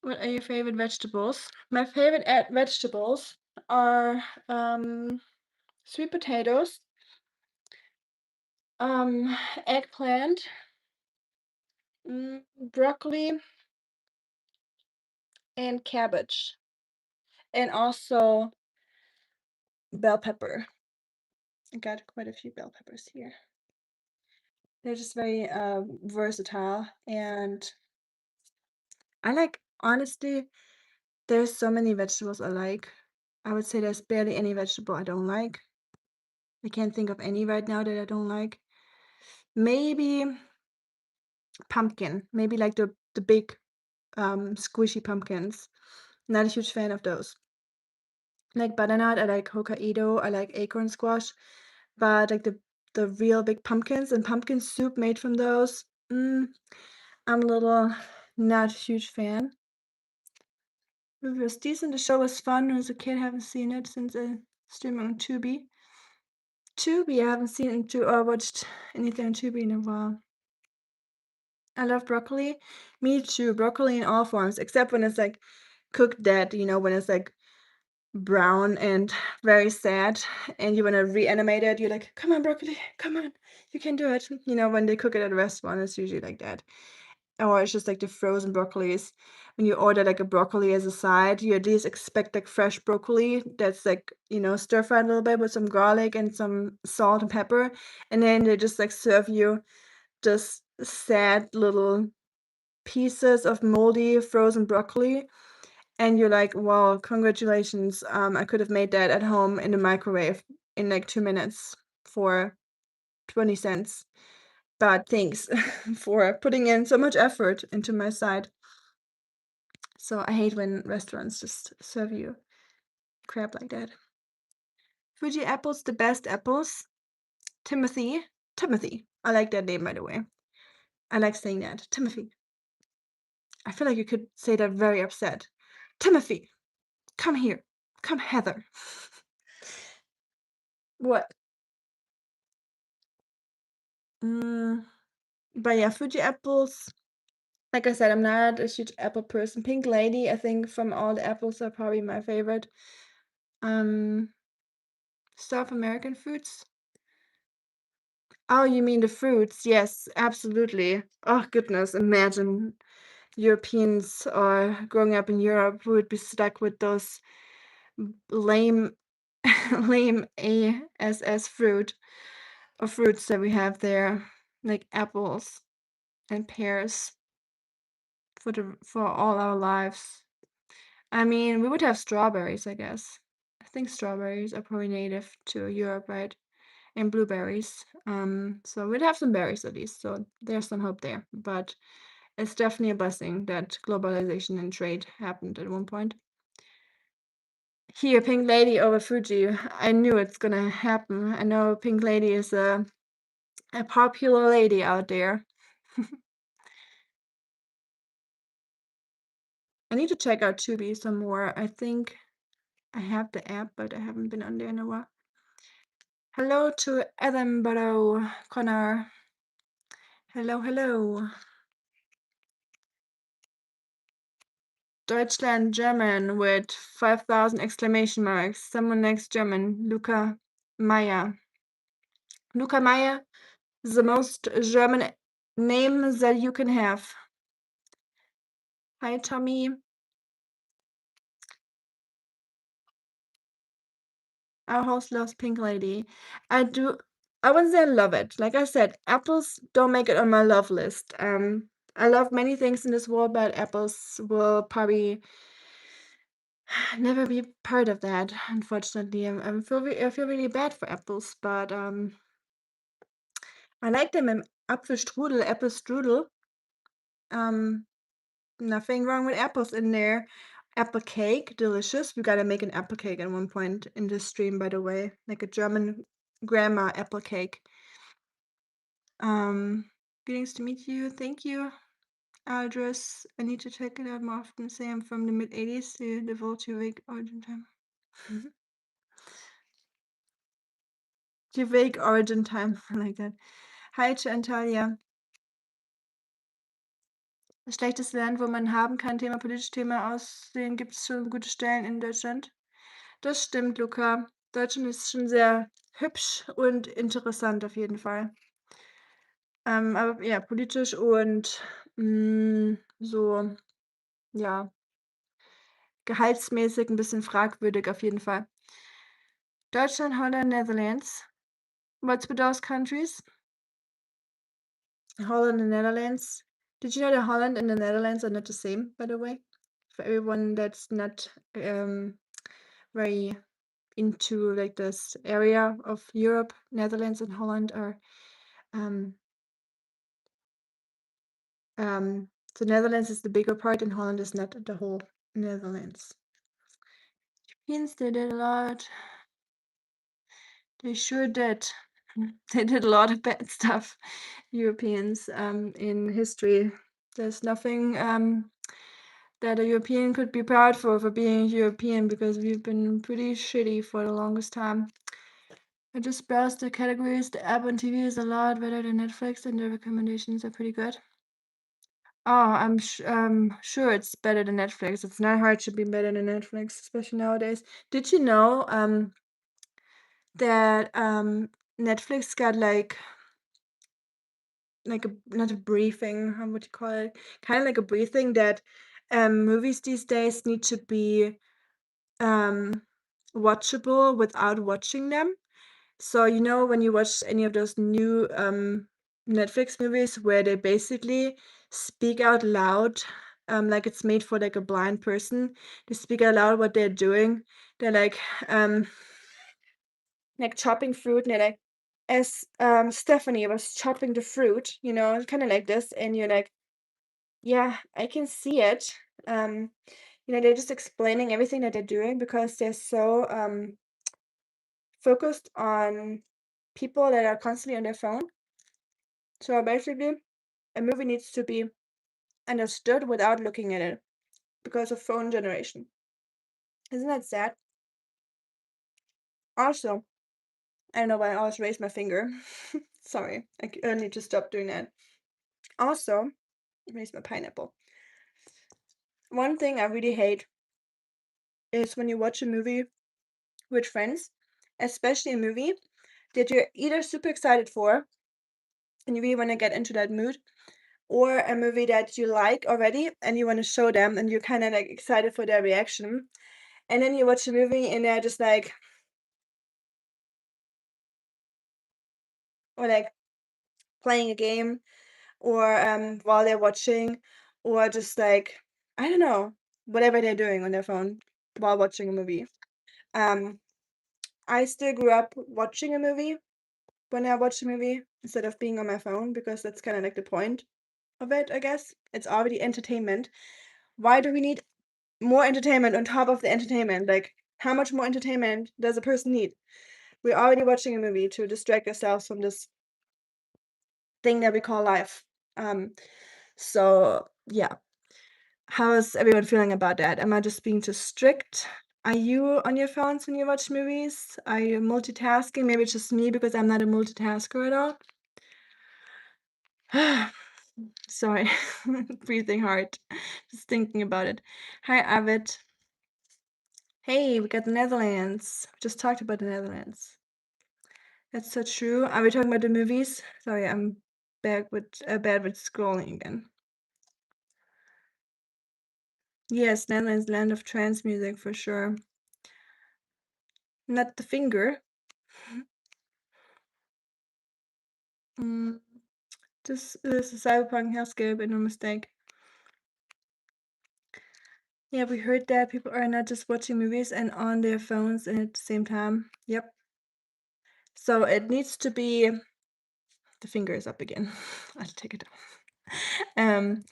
What are your favorite vegetables? My favorite vegetables are sweet potatoes, um, eggplant, broccoli, and cabbage, and also bell pepper. I got quite a few bell peppers here. They're just very versatile, and I like honestly, there's so many vegetables I like. I would say there's barely any vegetable I don't like. I can't think of any right now that I don't like. Maybe pumpkin, maybe like the big squishy pumpkins. Not a huge fan of those. I like butternut, I like Hokkaido, I like acorn squash, but like the real big pumpkins and pumpkin soup made from those, I'm a little not a huge fan. It was decent. The show was fun as a kid. Haven't seen it since I streamed on Tubi. Tubi, I haven't seen it or watched anything on Tubi in a while. I love broccoli. Me too. Broccoli in all forms, except when it's like cooked dead, when it's like brown and very sad and you want to reanimate it. You're like, come on, broccoli, come on, you can do it. When they cook it at a restaurant, it's usually like that. Or it's just like the frozen broccolis. When you order like a broccoli as a side, you at least expect like fresh broccoli that's like, stir fried a little bit with some garlic and some salt and pepper. And then they just like serve you just sad little pieces of moldy frozen broccoli. And you're like, wow, congratulations. I could have made that at home in the microwave in like 2 minutes for 20 cents. But thanks for putting in so much effort into my side. So I hate when restaurants just serve you crap like that. Fuji apples, the best apples. Timothy. Timothy. I like that name, by the way. I like saying that. Timothy. I feel like you could say that very upset. Timothy, come here. Come, Heather. What? But yeah, Fuji apples. Like I said, I'm not a huge apple person. Pink Lady, I think from all the apples are probably my favorite. South American fruits. Oh, you mean the fruits? Yes, absolutely. Oh goodness, imagine Europeans or growing up in Europe who would be stuck with those lame, lame ASS fruits that we have there, like apples and pears for all our lives. I mean, we would have strawberries, I guess. I think strawberries are probably native to Europe, right? And blueberries. So we'd have some berries at least. So there's some hope there. But it's definitely a blessing that globalization and trade happened at one point. Here, Pink Lady over Fuji. I knew it's gonna happen. I know Pink Lady is a popular lady out there. I need to check out Tubi some more. I think I have the app, but I haven't been on there in a while. Hello to Edinburgh, Connor. Hello, hello. Deutschland German with 5,000 exclamation marks. Someone next German. Luca Meyer. Luca Meyer is the most German name that you can have. Hi, Tommy. Our host loves Pink Lady. I wouldn't say I love it. Like I said, apples don't make it on my love list. I love many things in this world, but apples will probably never be part of that, unfortunately. I feel really bad for apples, but I like them in Apfelstrudel, apple strudel. Nothing wrong with apples in there. Apple cake, delicious. We gotta make an apple cake at one point in this stream, by the way, like a German grandma apple cake. Feelings to meet you. Thank you. Address. I need to check it out more often. Say I'm from the mid-80s to devote to vague origin time. To vague origin time, I like that. Hi to Antalya. Schlechtes Land, wo man haben kann, Thema politisches Thema Aussehen, gibt's schon gute Stellen in Deutschland. Das stimmt, Luca. Deutschland ist schon sehr hübsch und interessant auf jeden Fall. Aber ja, politisch und, so, ja, gehaltsmäßig 'n bisschen fragwürdig auf jeden Fall. Deutschland, Holland, Netherlands. What's with those countries? Holland and Netherlands. Did you know that Holland and the Netherlands are not the same, by the way? For everyone that's not, very into, like, this area of Europe, Netherlands and Holland are, um the Netherlands is the bigger part and Holland is not the whole Netherlands. Means they did a lot. They sure did. They did a lot of bad stuff, Europeans, in history. There's nothing, that a European could be proud for being European because we've been pretty shitty for the longest time. I just browsed the categories. The app on TV is a lot better than Netflix, and the recommendations are pretty good. Oh, sure it's better than Netflix. It's not hard to be better than Netflix, especially nowadays. Did you know, that, Netflix got, like a not a briefing, how would you call it? Kinda like a briefing that, movies these days need to be, um, watchable without watching them. So, when you watch any of those new, Netflix movies where they basically speak out loud, like it's made for, like, a blind person. They speak out loud what they're doing. They're um, chopping fruit, and they're like, "As, Stephanie was chopping the fruit," kinda like this, and you're like, "Yeah, I can see it." Um, they're just explaining everything that they're doing because they're so, focused on people that are constantly on their phone. So basically, a movie needs to be understood without looking at it because of phone generation. Isn't that sad? Also, I don't know why I always raise my finger. Sorry, I need to stop doing that. Also, raise my pineapple. One thing I really hate is when you watch a movie with friends, especially a movie that you're either super excited for and you really want to get into that mood, or a movie that you like already and you want to show them and you're kind of like excited for their reaction. And then you watch a movie and they're just like, or like playing a game, or while they're watching, or just like, I don't know, whatever they're doing on their phone while watching a movie. Um, I still grew up watching a movie when I watch a movie instead of being on my phone because that's kind of like the point of it, I guess. It's already entertainment. Why do we need more entertainment on top of the entertainment? Like, how much more entertainment does a person need? We're already watching a movie to distract ourselves from this thing that we call life. Um, so yeah. How is everyone feeling about that? Am I just being too strict? Are you on your phones when you watch movies? Are you multitasking? Maybe it's just me because I'm not a multitasker at all. Sorry, breathing hard, just thinking about it. Hi, Arvid. Hey, we got the Netherlands. We just talked about the Netherlands. That's so true. Are we talking about the movies? Sorry, I'm bad with scrolling again. Yes, Netherlands, land of trance music for sure. Not the finger. Mm, this is a cyberpunk hellscape and no mistake. Yeah, we heard that people are not just watching movies and on their phones and at the same time. Yep. So it needs to be the finger is up again. I'll take it down.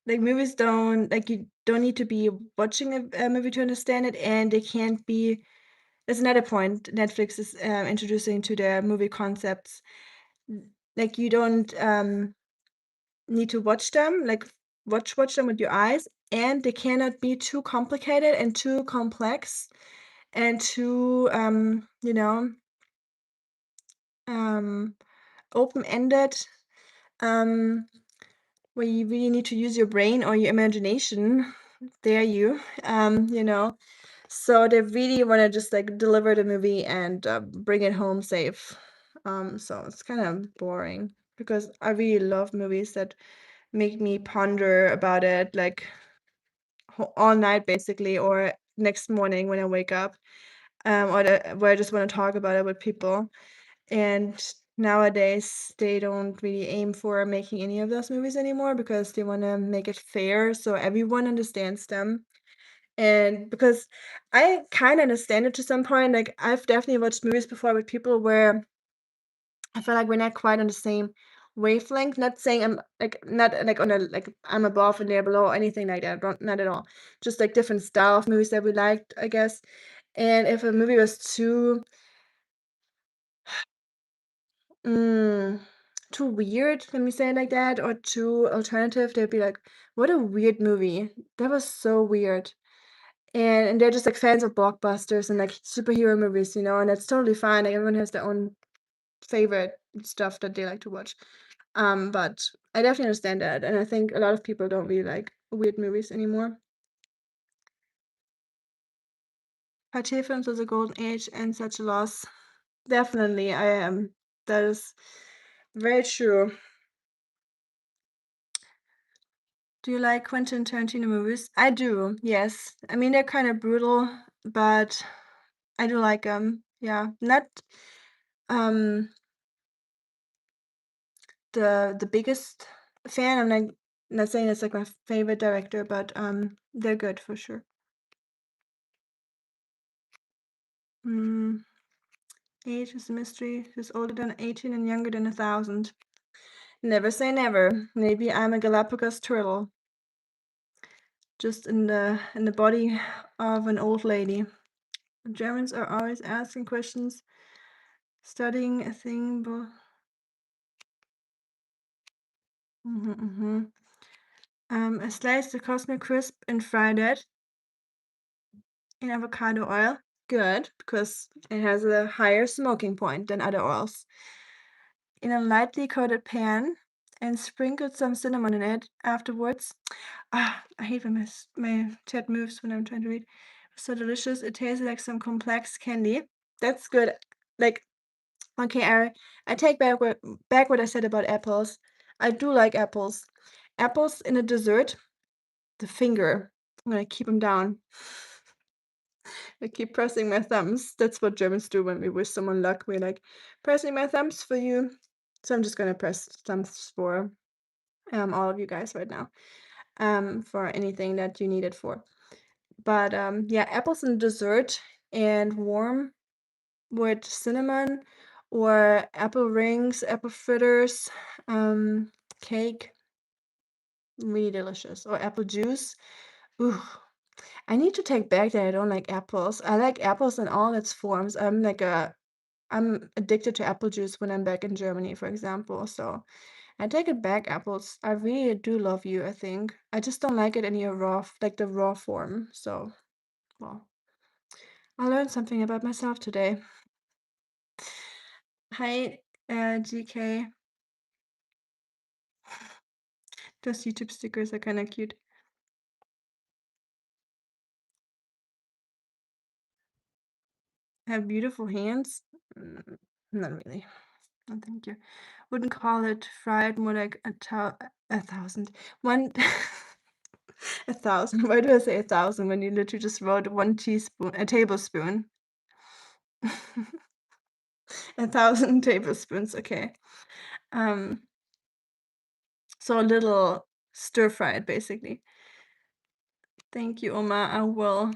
Like movies don't like you don't need to be watching a movie to understand it, and they can't be. There's another point Netflix is introducing to their movie concepts. Like you don't need to watch them, like watch them with your eyes, and they cannot be too complicated and too complex and too um open-ended. Um where you really need to use your brain or your imagination. Dare you, you know? So they really wanna just, like, deliver the movie and, bring it home safe. So it's kinda boring because I really love movies that make me ponder about it, like, all night basically, or next morning when I wake up, or where I just wanna talk about it with people. And nowadays, they don't really aim for making any of those movies anymore because they wanna make it fair so everyone understands them. And because I kinda understand it to some point, like, I've definitely watched movies before with people where I feel like we're not quite on the same wavelength, not saying I'm, like, not, like, on a, like, I'm above and they're below, or anything like that, don't, not at all. Just, like, different style of movies that we liked, I guess. And if a movie was mm, too weird, let me say it like that, or too alternative, they'd be like, "What a weird movie. That was so weird." And they're just, like, fans of blockbusters and, like, superhero movies, and that's totally fine, like, everyone has their own favorite stuff that they like to watch. But I definitely understand that, and I think a lot of people don't really like weird movies anymore. Cartier films was a golden age and such a loss. Definitely, I am. That is very true. Do you like Quentin Tarantino movies? I do, yes. I mean, they're kind of brutal, but I do like them. Yeah, not um the biggest fan. I'm like not saying it's like my favorite director, but they're good for sure. Mm, age is a mystery. Who's older than 18 and younger than 1,000? Never say never. Maybe I'm a Galapagos turtle, just in the body of an old lady. Germans are always asking questions, studying a thing. Mhm. Slice the Cosmic Crisp and fry that in avocado oil. Good, because it has a higher smoking point than other oils. In a lightly coated pan and sprinkled some cinnamon in it afterwards. Ah, I hate when my chat moves when I'm trying to read. So delicious. It tastes like some complex candy. That's good. Like, okay, I take back what I said about apples. I do like apples. Apples in a dessert, the finger. I'm gonna keep them down. I keep pressing my thumbs. That's what Germans do when we wish someone luck. We're like, pressing my thumbs for you. So I'm just gonna press thumbs for all of you guys right now. For anything that you need it for. But yeah, apples in dessert and warm with cinnamon or apple rings, apple fritters, um, cake, really delicious. Or apple juice. Ooh, I need to take back that I don't like apples. I like apples in all its forms. I'm addicted to apple juice when I'm back in Germany, for example. So I take it back, apples. I really do love you, I think. I just don't like it in your like the raw form. So, well, I learned something about myself today. Hi, GK. Those YouTube stickers are kind of cute. Have beautiful hands? Mm, not really. No, thank you. Wouldn't call it fried, more like a thousand. One, a thousand. Why do I say 1,000 when you literally just wrote one teaspoon, a tablespoon? 1,000 tablespoons, okay. Um, so a little stir fried, basically. Thank you, Oma. I will.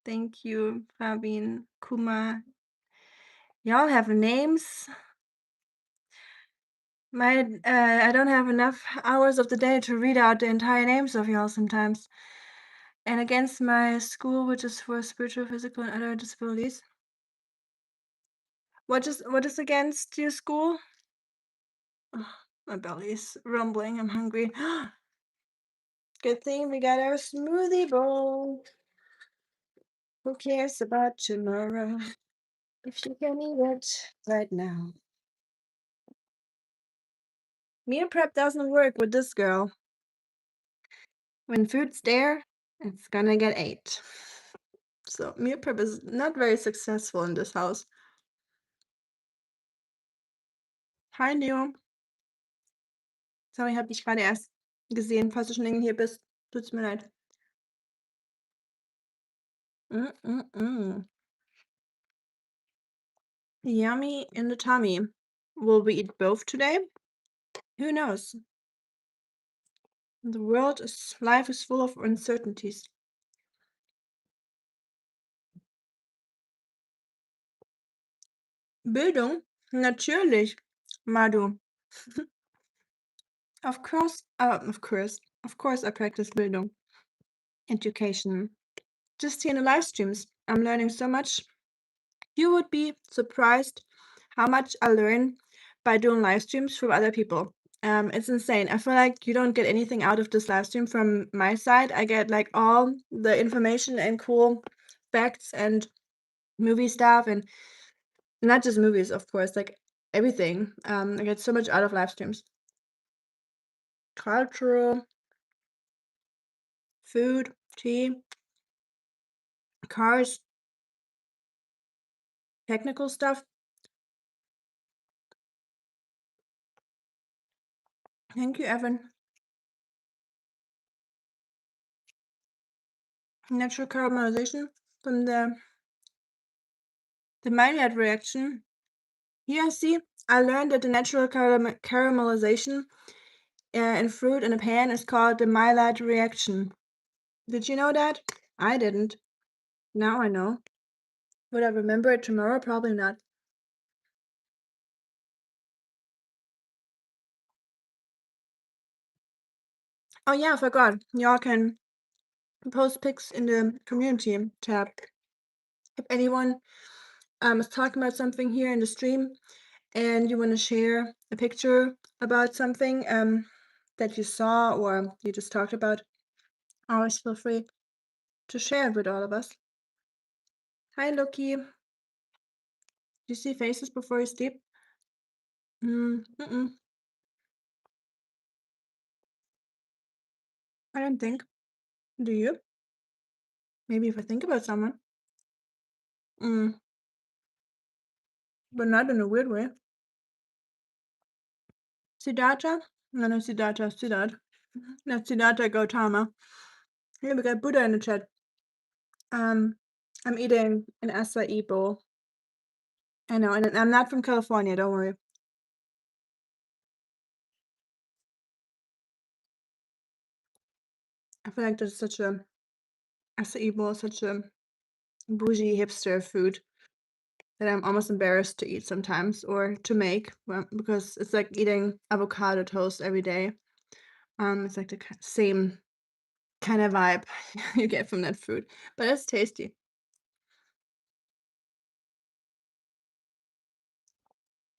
Thank you, Fabian, Kuma. Y'all have names. I don't have enough hours of the day to read out the entire names of y'all sometimes. And against my school, which is for spiritual, physical, and other disabilities. What is against your school? Ugh, my belly is rumbling. I'm hungry. Good thing we got our smoothie bowl. Who cares about tomorrow if you can eat it right now? Meal prep doesn't work with this girl. When food's there, it's gonna get ate. So meal prep is not very successful in this house. Hi Leo. Sorry, ich habe dich gerade erst gesehen. Falls du schon länger hier bist, tut's mir leid. Mm. Yummy in the tummy. Will we eat both today? Who knows? Life is full of uncertainties. Bildung? Natürlich, Madu. Of course, I practice Bildung. Education. Just here in the live streams, I'm learning so much. You would be surprised how much I learn by doing live streams from other people. It's insane. I feel like you don't get anything out of this live stream from my side. I get like all the information and cool facts and movie stuff, and not just movies, of course, like everything. I get so much out of live streams. Cultural, food, tea, cars, technical stuff. Thank you, Evan. Natural caramelization from the Maillard reaction. Here, see, I learned that the natural caramelization in fruit in a pan is called the Maillard reaction. Did you know that? I didn't. Now I know. Would I remember it tomorrow? Probably not. Oh yeah, I forgot. Y'all can post pics in the community tab. If anyone is talking about something here in the stream and you want to share a picture about something that you saw or you just talked about, always feel free to share it with all of us. Hi, Loki. Do you see faces before you sleep? Mm-mm. I don't think. Do you? Maybe if I think about someone. Mm, but not in a weird way. Siddhartha? No, Siddhartha, Siddharth. Not Siddhartha Gautama. Here we got Buddha in the chat. I'm eating an acai bowl. I know, and I'm not from California, don't worry. I feel like there's such a acai bowl, such a bougie hipster food that I'm almost embarrassed to eat sometimes or to make, because it's like eating avocado toast every day. It's like the same kind of vibe you get from that food, but it's tasty.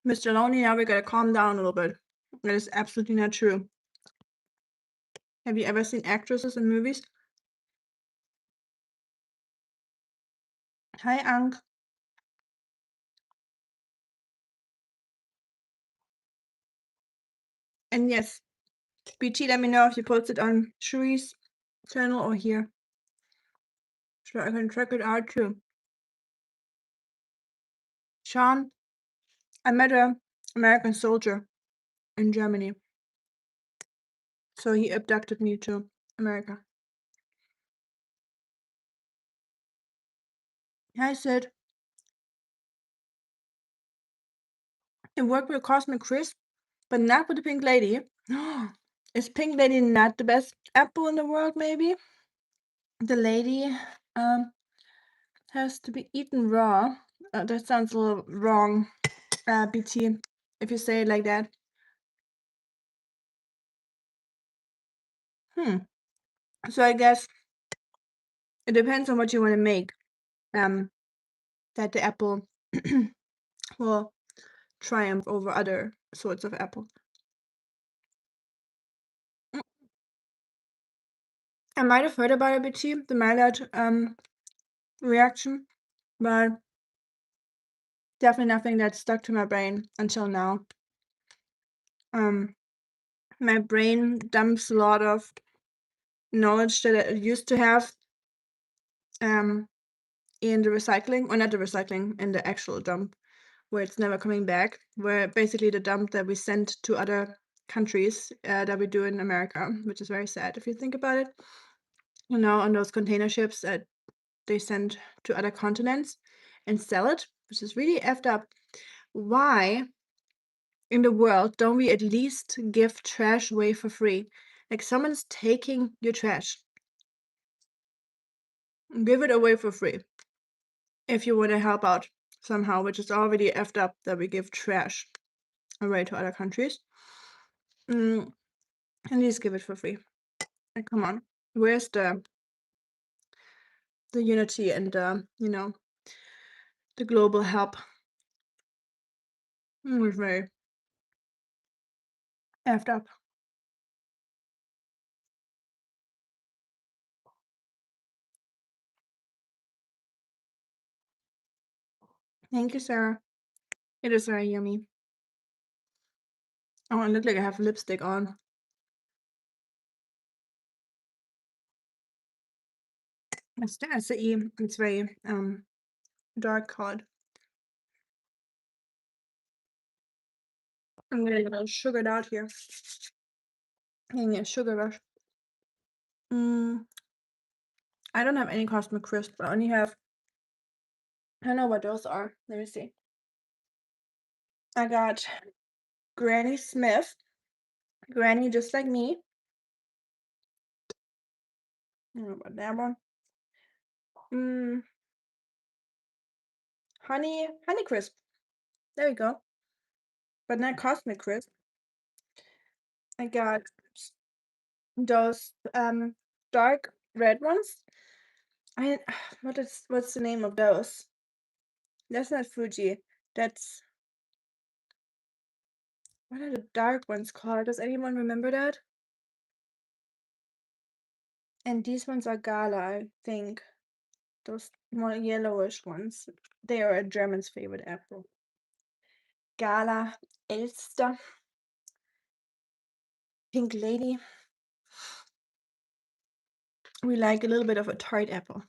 Mr. Lonely, now we gotta calm down a little bit. That is absolutely not true. Have you ever seen actresses in movies? Hi, Ank. And yes, BT, let me know if you post it on Shuri's channel or here. So I can check it out too. Sean, I met a American soldier in Germany. So he abducted me to America. Hi, Sid. It worked with Cosmic Crisp, but not with the Pink Lady. Is Pink Lady not the best apple in the world, maybe? The lady has to be eaten raw. That sounds a little wrong, BT, if you say it like that. So I guess it depends on what you want to make. That the apple will triumph over other sorts of apple. I might have heard about it, BT, the Maillard reaction, but definitely nothing that stuck to my brain until now. my brain dumps a lot of knowledge that it used to have in the recycling, or not the recycling, in the actual dump, where it's never coming back, where basically the dump that we send to other countries that we do in America, which is very sad if you think about it. On those container ships that they send to other continents and sell it, which is really effed up. Why in the world don't we at least give trash away for free? Like, someone's taking your trash. Give it away for free if you want to help out somehow, which is already effed up that we give trash away to other countries. At least give it for free. Like, come on. Where's the unity and the global help? It's very effed up. Thank you, Sarah. It is very yummy. Oh, I look like I have lipstick on. It's the E. It's very dark colored. I'm getting a little sugared out here. Getting a sugar rush. I don't have any Cosmic Crisp. I only have. I don't know what those are. Let me see. I got Granny Smith. Granny just like me. I don't know about that one. Honey Crisp. There we go. But not Cosmic Crisp. I got those dark red ones. What's the name of those? That's not Fuji. That's what are the dark ones called? Does anyone remember that? And these ones are Gala, I think. Those more yellowish ones. They are a German's favorite apple. Gala, Elster, Pink Lady. We like a little bit of a tart apple.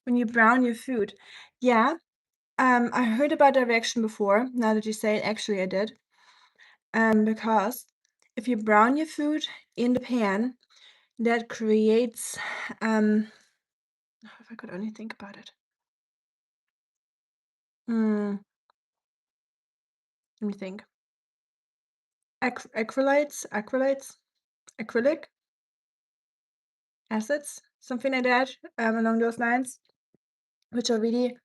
When you brown your food. Yeah, I heard about that reaction before. Now that you say it, actually I did. Because if you brown your food in the pan, that creates if I could only think about it. Let me think. Acrylic acids, something like that, along those lines, which are really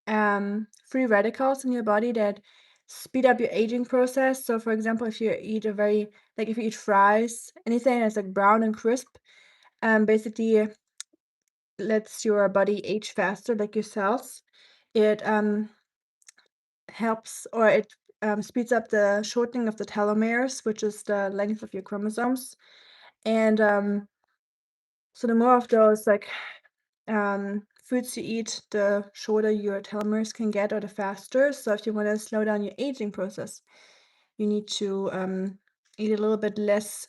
free radicals in your body that speed up your aging process. So, for example, if you eat if you eat fries, anything that's like brown and crisp, basically lets your body age faster, like your cells. It helps, or it speeds up the shortening of the telomeres, which is the length of your chromosomes. And so the more of those foods you eat, the shorter your telomeres can get, or the faster. So if you want to slow down your aging process, you need to eat a little bit less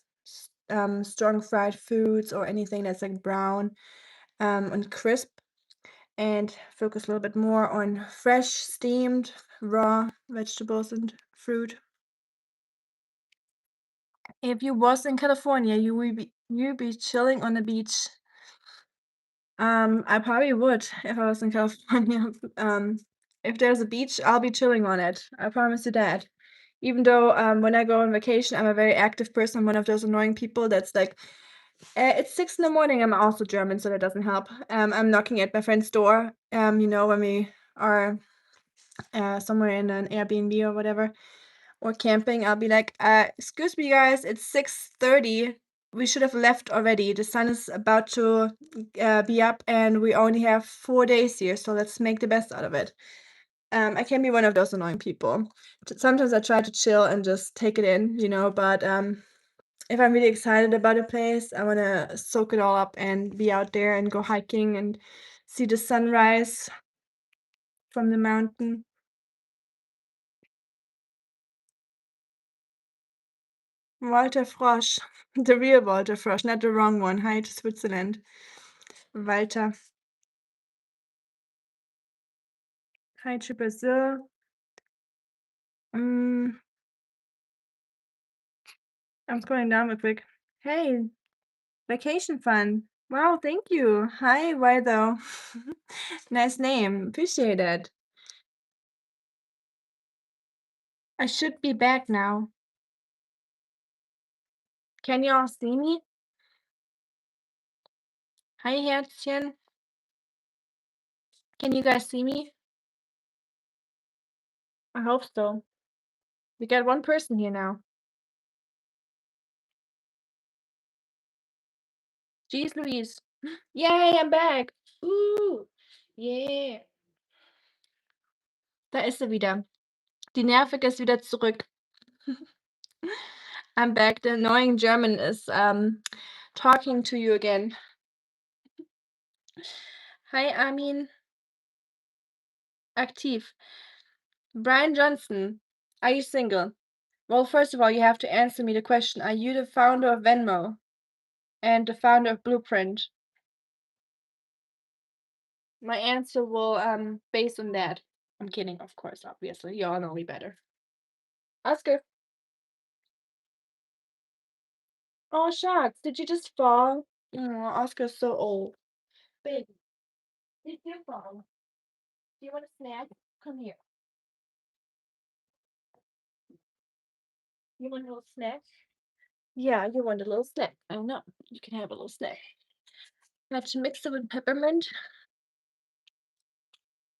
strong fried foods or anything that's like brown and crisp, and focus a little bit more on fresh, steamed, raw vegetables and fruit. If you was in California, you'd be chilling on the beach. I probably would if I was in California. If there's a beach, I'll be chilling on it. I promise you that. Even though when I go on vacation, I'm a very active person. I'm one of those annoying people that's like, it's 6 in the morning. I'm also German, so that doesn't help. I'm knocking at my friend's door. When we are somewhere in an Airbnb or whatever, or camping, I'll be like, excuse me, guys, it's 6:30. We should have left already. The sun is about to be up, and we only have 4 days here, so let's make the best out of it. I can be one of those annoying people. Sometimes I try to chill and just take it in, but if I'm really excited about a place, I want to soak it all up and be out there and go hiking and see the sunrise from the mountain. Walter Frosch. The real Walter Frosch, not the wrong one. Hi to Switzerland. Walter. Hi to Brazil. Mm, I'm scrolling down real quick. Hey, vacation fun. Wow, thank you. Hi, why though? Nice name. Appreciate it. I should be back now. Can you all see me? Hi, Herzchen. Can you guys see me? I hope so. We got one person here now. Jeez Louise. Yay, I'm back. Ooh, yeah. Da ist sie wieder. Die Nervige ist wieder zurück. I'm back. The annoying German is talking to you again. Hi, Armin. Aktiv. Brian Johnson, are you single? Well, first of all, you have to answer me the question. Are you the founder of Venmo and the founder of Blueprint? My answer will based on that. I'm kidding, of course, obviously. You all know me better. Oscar. Oh, shucks. Did you just fall? Oh, Oscar's so old. Baby, did you fall? Do you want a snack? Come here. You want a little snack? Yeah, you want a little snack. I know. You can have a little snack. Have to mix it with peppermint.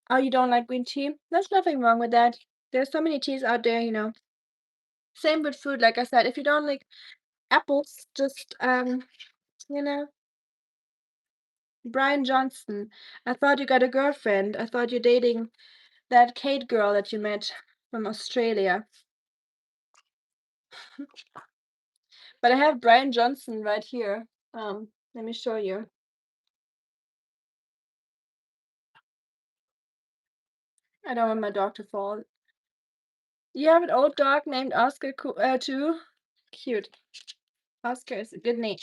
Oh, you don't like green tea? There's nothing wrong with that. There's so many teas out there, you know. Same with food, like I said. If you don't like apples, just you know, Brian Johnson. I thought you got a girlfriend. I thought you're dating that Kate girl that you met from Australia. But I have Brian Johnson right here. Let me show you. I don't want my dog to fall. You have an old dog named Oscar too? Cute. Oscar is a good name.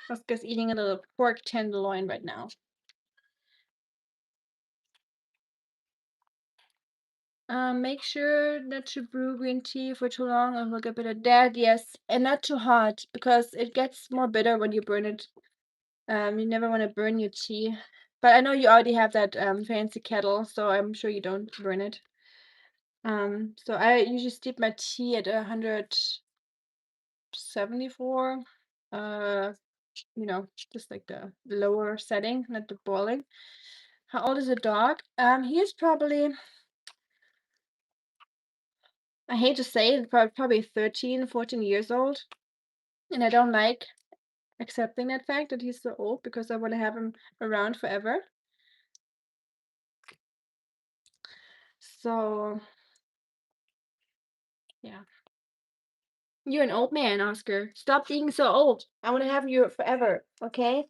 Oscar's eating a little pork tenderloin right now. Make sure not to brew green tea for too long or will get bitter. That, yes, and not too hot because it gets more bitter when you burn it. You never want to burn your tea. But I know you already have that fancy kettle, so I'm sure you don't burn it. So I usually steep my tea at 174. You know, just like the lower setting, not the boiling. How old is the dog? He's probably, I hate to say it, probably 13, 14 years old. And I don't like accepting that fact that he's so old because I want to have him around forever. So, yeah. You're an old man, Oscar. Stop being so old. I want to have you forever, okay?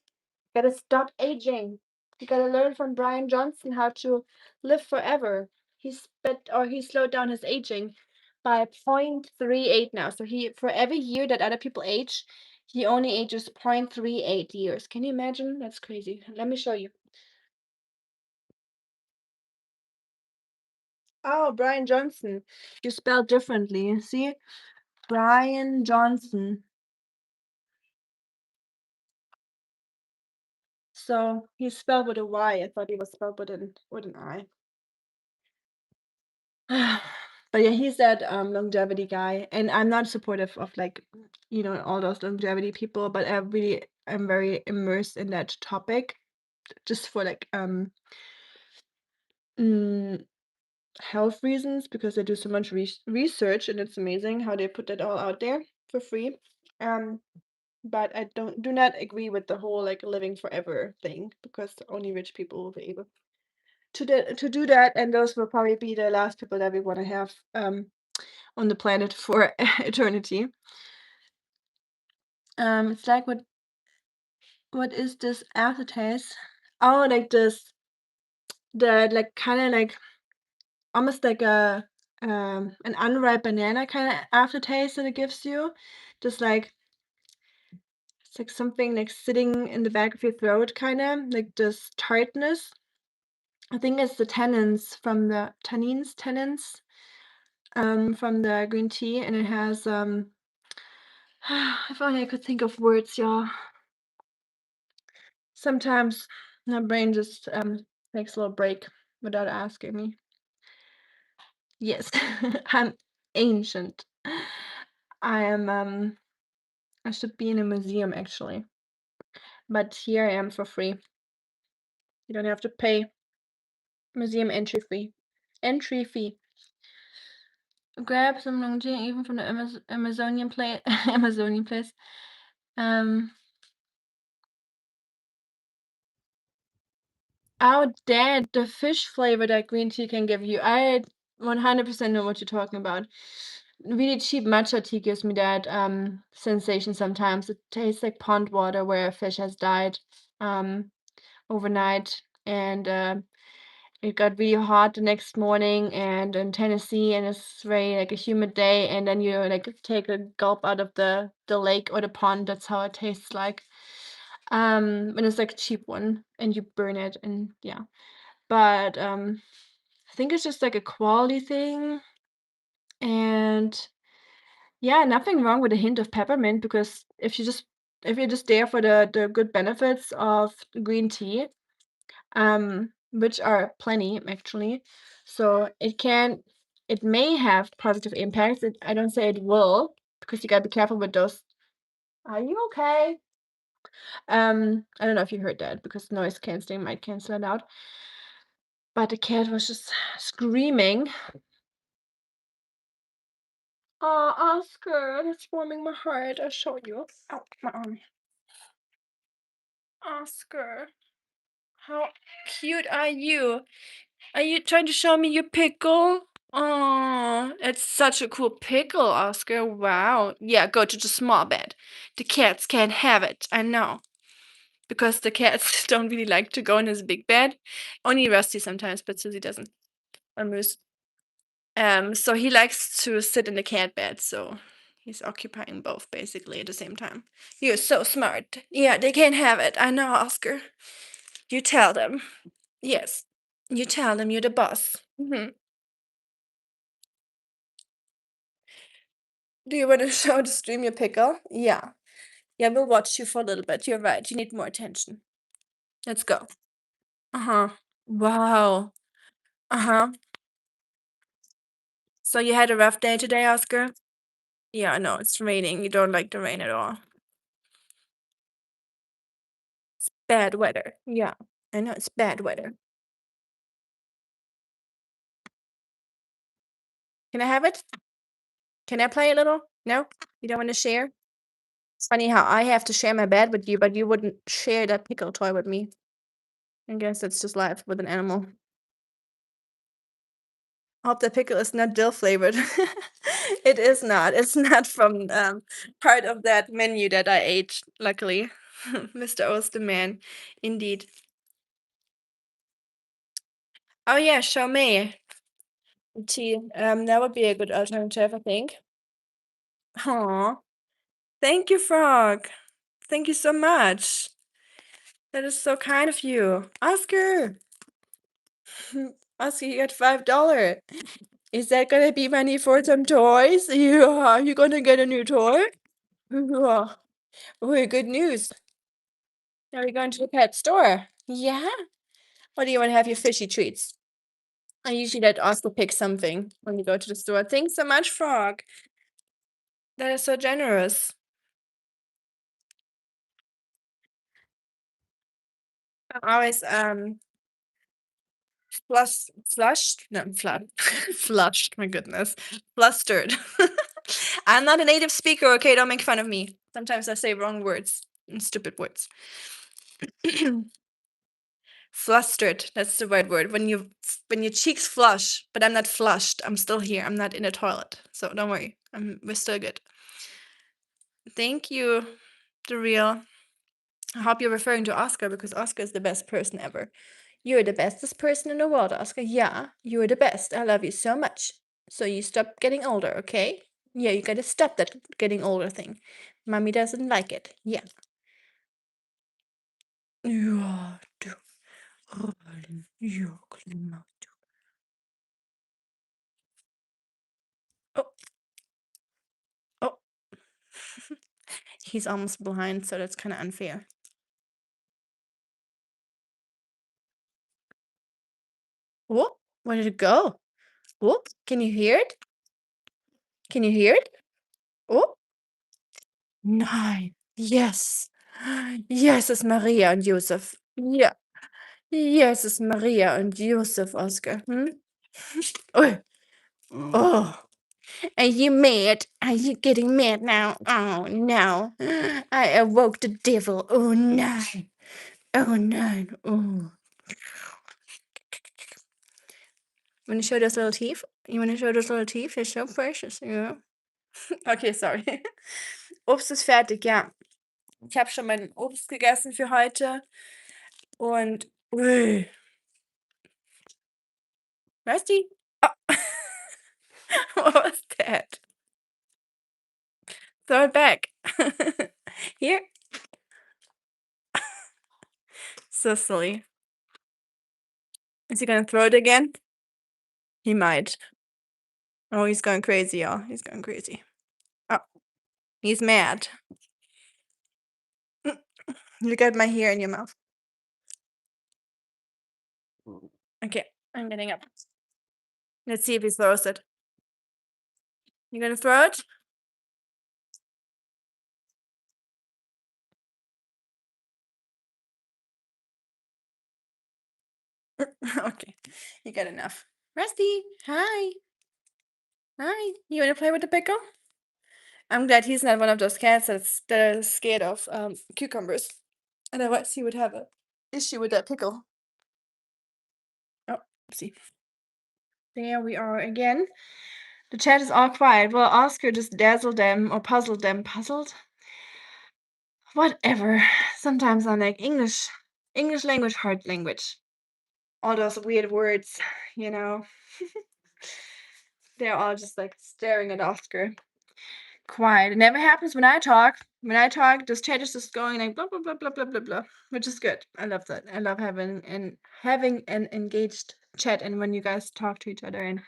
Gotta stop aging. You gotta learn from Brian Johnson how to live forever. He slowed down his aging by 0.38 now. So he for every year that other people age, he only ages 0.38 years. Can you imagine? That's crazy. Let me show you. Oh, Brian Johnson. You spell differently. See? Brian Johnson. So he's spelled with a Y. I thought he was spelled with an I. But yeah, he's that longevity guy, and I'm not supportive of like, you know, all those longevity people, but I'm very immersed in that topic, just for like mm, health reasons because they do so much research, and it's amazing how they put that all out there for free. Um, but I do not agree with the whole like living forever thing because only rich people will be able to do that, and those will probably be the last people that we want to have on the planet for eternity. It's like what is this aftertaste? Oh, like this, the like kind of like almost like a an unripe banana kinda aftertaste that it gives you. Just like it's like something, like, sitting in the back of your throat kinda, like this tartness. I think it's the tannins, from the green tea, and it has, if only I could think of words, y'all. Sometimes my brain just, takes a little break without asking me. Yes, I'm ancient. I am, I should be in a museum actually, but here I am for free. You don't have to pay. Museum entry fee. Entry fee. Grab some long tea even from the Amazonian place. Amazonian place. Um, oh, dad, the fish flavor that green tea can give you. I 100% know what you're talking about. Really cheap matcha tea gives me that sensation sometimes. It tastes like pond water where a fish has died um overnight, and it got really hot the next morning and in Tennessee, and it's very like a humid day, and then you like take a gulp out of the lake or the pond. That's how it tastes like. When it's like a cheap one and you burn it, and yeah. But I think it's just like a quality thing, and yeah, nothing wrong with a hint of peppermint, because if you're just there for the good benefits of green tea, which are plenty actually. So it may have positive impacts. I don't say it will, because you gotta be careful with those. Are you okay? I don't know if you heard that, because noise canceling might cancel it out. But the cat was just screaming. Oh, Oscar, that's warming my heart. I'll show you. Oh, my arm. Oscar, how cute are you? Are you trying to show me your pickle? Oh, it's such a cool pickle, Oscar. Wow. Yeah, go to the small bed. The cats can't have it. I know. Because the cats don't really like to go in his big bed. Only Rusty sometimes, but Susie doesn't. Or Moose. So he likes to sit in the cat bed, so he's occupying both basically at the same time. You're so smart. Yeah, they can't have it. I know, Oscar. You tell them. Yes. You tell them you're the boss. Do you want to show the stream your pickle? Yeah. Yeah, we'll watch you for a little bit. You're right. You need more attention. Let's go. Uh-huh. Wow. Uh-huh. So you had a rough day today, Oscar? Yeah, I know. It's raining. You don't like the rain at all. Bad weather. Yeah. I know it's bad weather. Can I have it? Can I play a little? No? You don't want to share? It's funny how I have to share my bed with you, but you wouldn't share that pickle toy with me. I guess it's just life with an animal. I hope the pickle is not dill flavored. It is not. It's not from part of that menu that I ate, luckily. Mr. Osterman, indeed. Oh yeah, show me. Tea. That would be a good alternative, I think. Aw. Thank you, Frog. Thank you so much. That is so kind of you. Oscar! Oscar, you got $5. Is that gonna be money for some toys? Yeah, you gonna get a new toy? Yeah. Oh, good news. Now we're going to the pet store. Yeah? Or do you want to have your fishy treats? I usually let Oscar pick something when we go to the store. Thanks so much, Frog. That is so generous. I'm always flushed, no, flushed, my goodness, flustered. I'm not a native speaker, okay? Don't make fun of me. Sometimes I say wrong words and stupid words. Flustered, that's the right word. When your cheeks flush, but I'm not flushed. I'm still here. I'm not in a toilet. So don't worry. We're still good. Thank you, the real. I hope you're referring to Oscar, because Oscar is the best person ever. You're the bestest person in the world, Oscar. Yeah, you're the best. I love you so much. So you stop getting older, okay? Yeah, you gotta stop that getting older thing. Mommy doesn't like it. Yeah. Ja, du Rollen, ja, genau. Oh, oh. He's almost behind, so that's kind of unfair. Oh, where did it go? Oh, can you hear it? Can you hear it? Oh, nein. Yes. Yes, it's Maria und Josef. Ja. Yes, it's Maria und Josef, Oscar. Hm? Oh, oh. Are you mad? Are you getting mad now? Oh no. I awoke the devil. Oh no. Oh no. Oh. Wanna show those little teeth? You wanna show those little teeth? They're so precious, yeah. Okay, sorry. Obst ist fertig, ja. Ich habe schon mein Obst gegessen für heute und ui. Rusty? Oh. What was that? Throw it back. Here. So silly. Is he gonna throw it again? He might. Oh, he's going crazy, y'all. He's going crazy. Oh, he's mad. You got my hair in your mouth. Okay, I'm getting up. Let's see if he throws it. You gonna throw it? Okay, you got enough. Rusty, hi. Hi. You wanna play with the pickle? I'm glad he's not one of those cats that are scared of cucumbers. Otherwise, he would have a issue with that pickle. Oh, oopsie. There we are again. The chat is all quiet. Well, Oscar just dazzled them or puzzled them. Puzzled? Whatever. Sometimes I'm like English language, hard language. All those weird words, you know. They're all just like staring at Oscar. Quiet. It never happens when I talk. When I talk, this chat is just going like blah blah blah blah blah blah blah, which is good. I love that. I love having an engaged chat and when you guys talk to each other and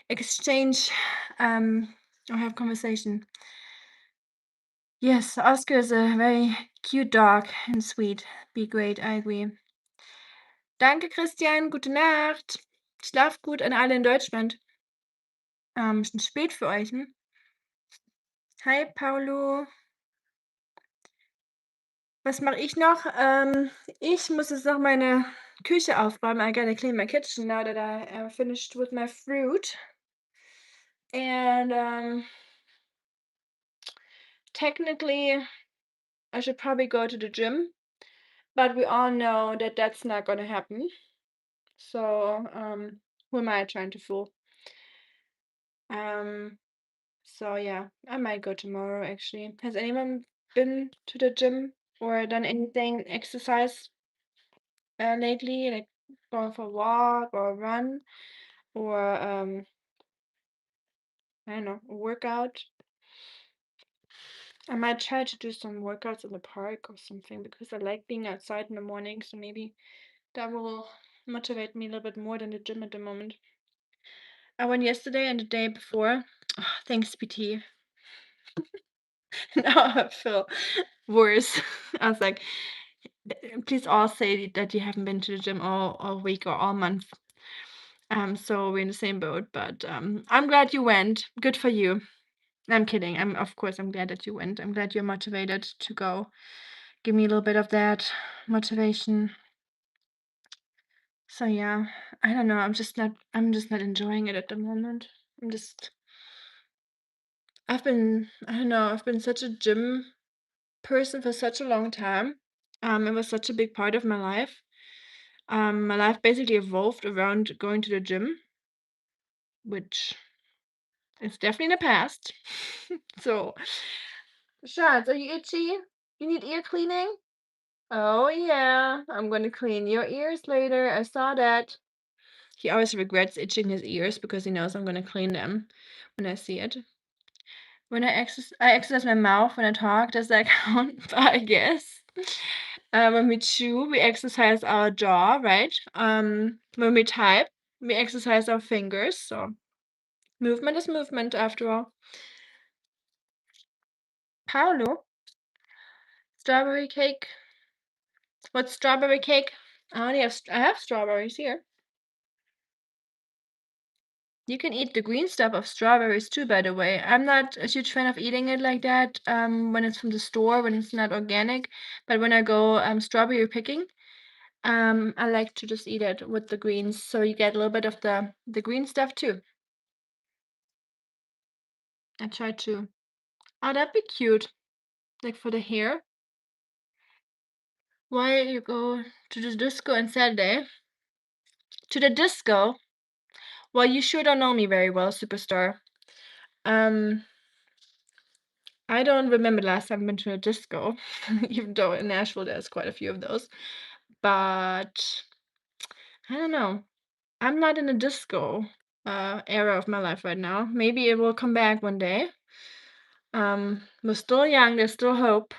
exchange or have conversation. Yes, Oscar is a very cute dog and sweet. Be great, I agree. Danke, Christian. Gute Nacht. Schlaf gut an alle in Deutschland. Schon spät für euch, hm? Hi, Paulo. Was mache ich noch? Ich muss jetzt noch meine Küche aufräumen. I gotta clean my kitchen now that I am finished with my fruit. And technically, I should probably go to the gym, but we all know that that's not gonna happen. So, who am I trying to fool? Um, so yeah, I might go tomorrow actually. Has anyone been to the gym or done anything exercise lately, like going for a walk or a run or I don't know, a workout? I might try to do some workouts in the park or something because I like being outside in the morning, so maybe that will motivate me a little bit more than the gym at the moment. I went yesterday and the day before. Oh, thanks, PT. Now I feel worse. I was like, please all say that you haven't been to the gym all week or all month. So we're in the same boat, but I'm glad you went. Good for you. I'm kidding. Of course I'm glad that you went. I'm glad you're motivated to go. Give me a little bit of that motivation. So yeah, I don't know. I'm just not enjoying it at the moment. I don't know, I've been such a gym person for such a long time. It was such a big part of my life. My life basically evolved around going to the gym, which is definitely in the past. So, Schatz, are you itchy? You need ear cleaning? Oh yeah, I'm gonna clean your ears later. I saw that. He always regrets itching his ears because he knows I'm gonna clean them when I see it. When I exercise my mouth when I talk, does that count? I guess. When we chew, we exercise our jaw, right? When we type, we exercise our fingers, so movement is movement after all. Paolo, strawberry cake. What's strawberry cake? I have strawberries here. You can eat the green stuff of strawberries too, by the way. I'm not a huge fan of eating it like that, when it's from the store, when it's not organic, but when I go, strawberry picking, I like to just eat it with the greens, so you get a little bit of the green stuff too. I try to. Oh, that'd be cute, like for the hair. Why you go to the disco on Saturday? To the disco? Well, you sure don't know me very well, superstar. Um, I don't remember the last time I've been to a disco, even though in Nashville there's quite a few of those. But I don't know. I'm not in a disco era of my life right now. Maybe it will come back one day. We're still young, there's still hope,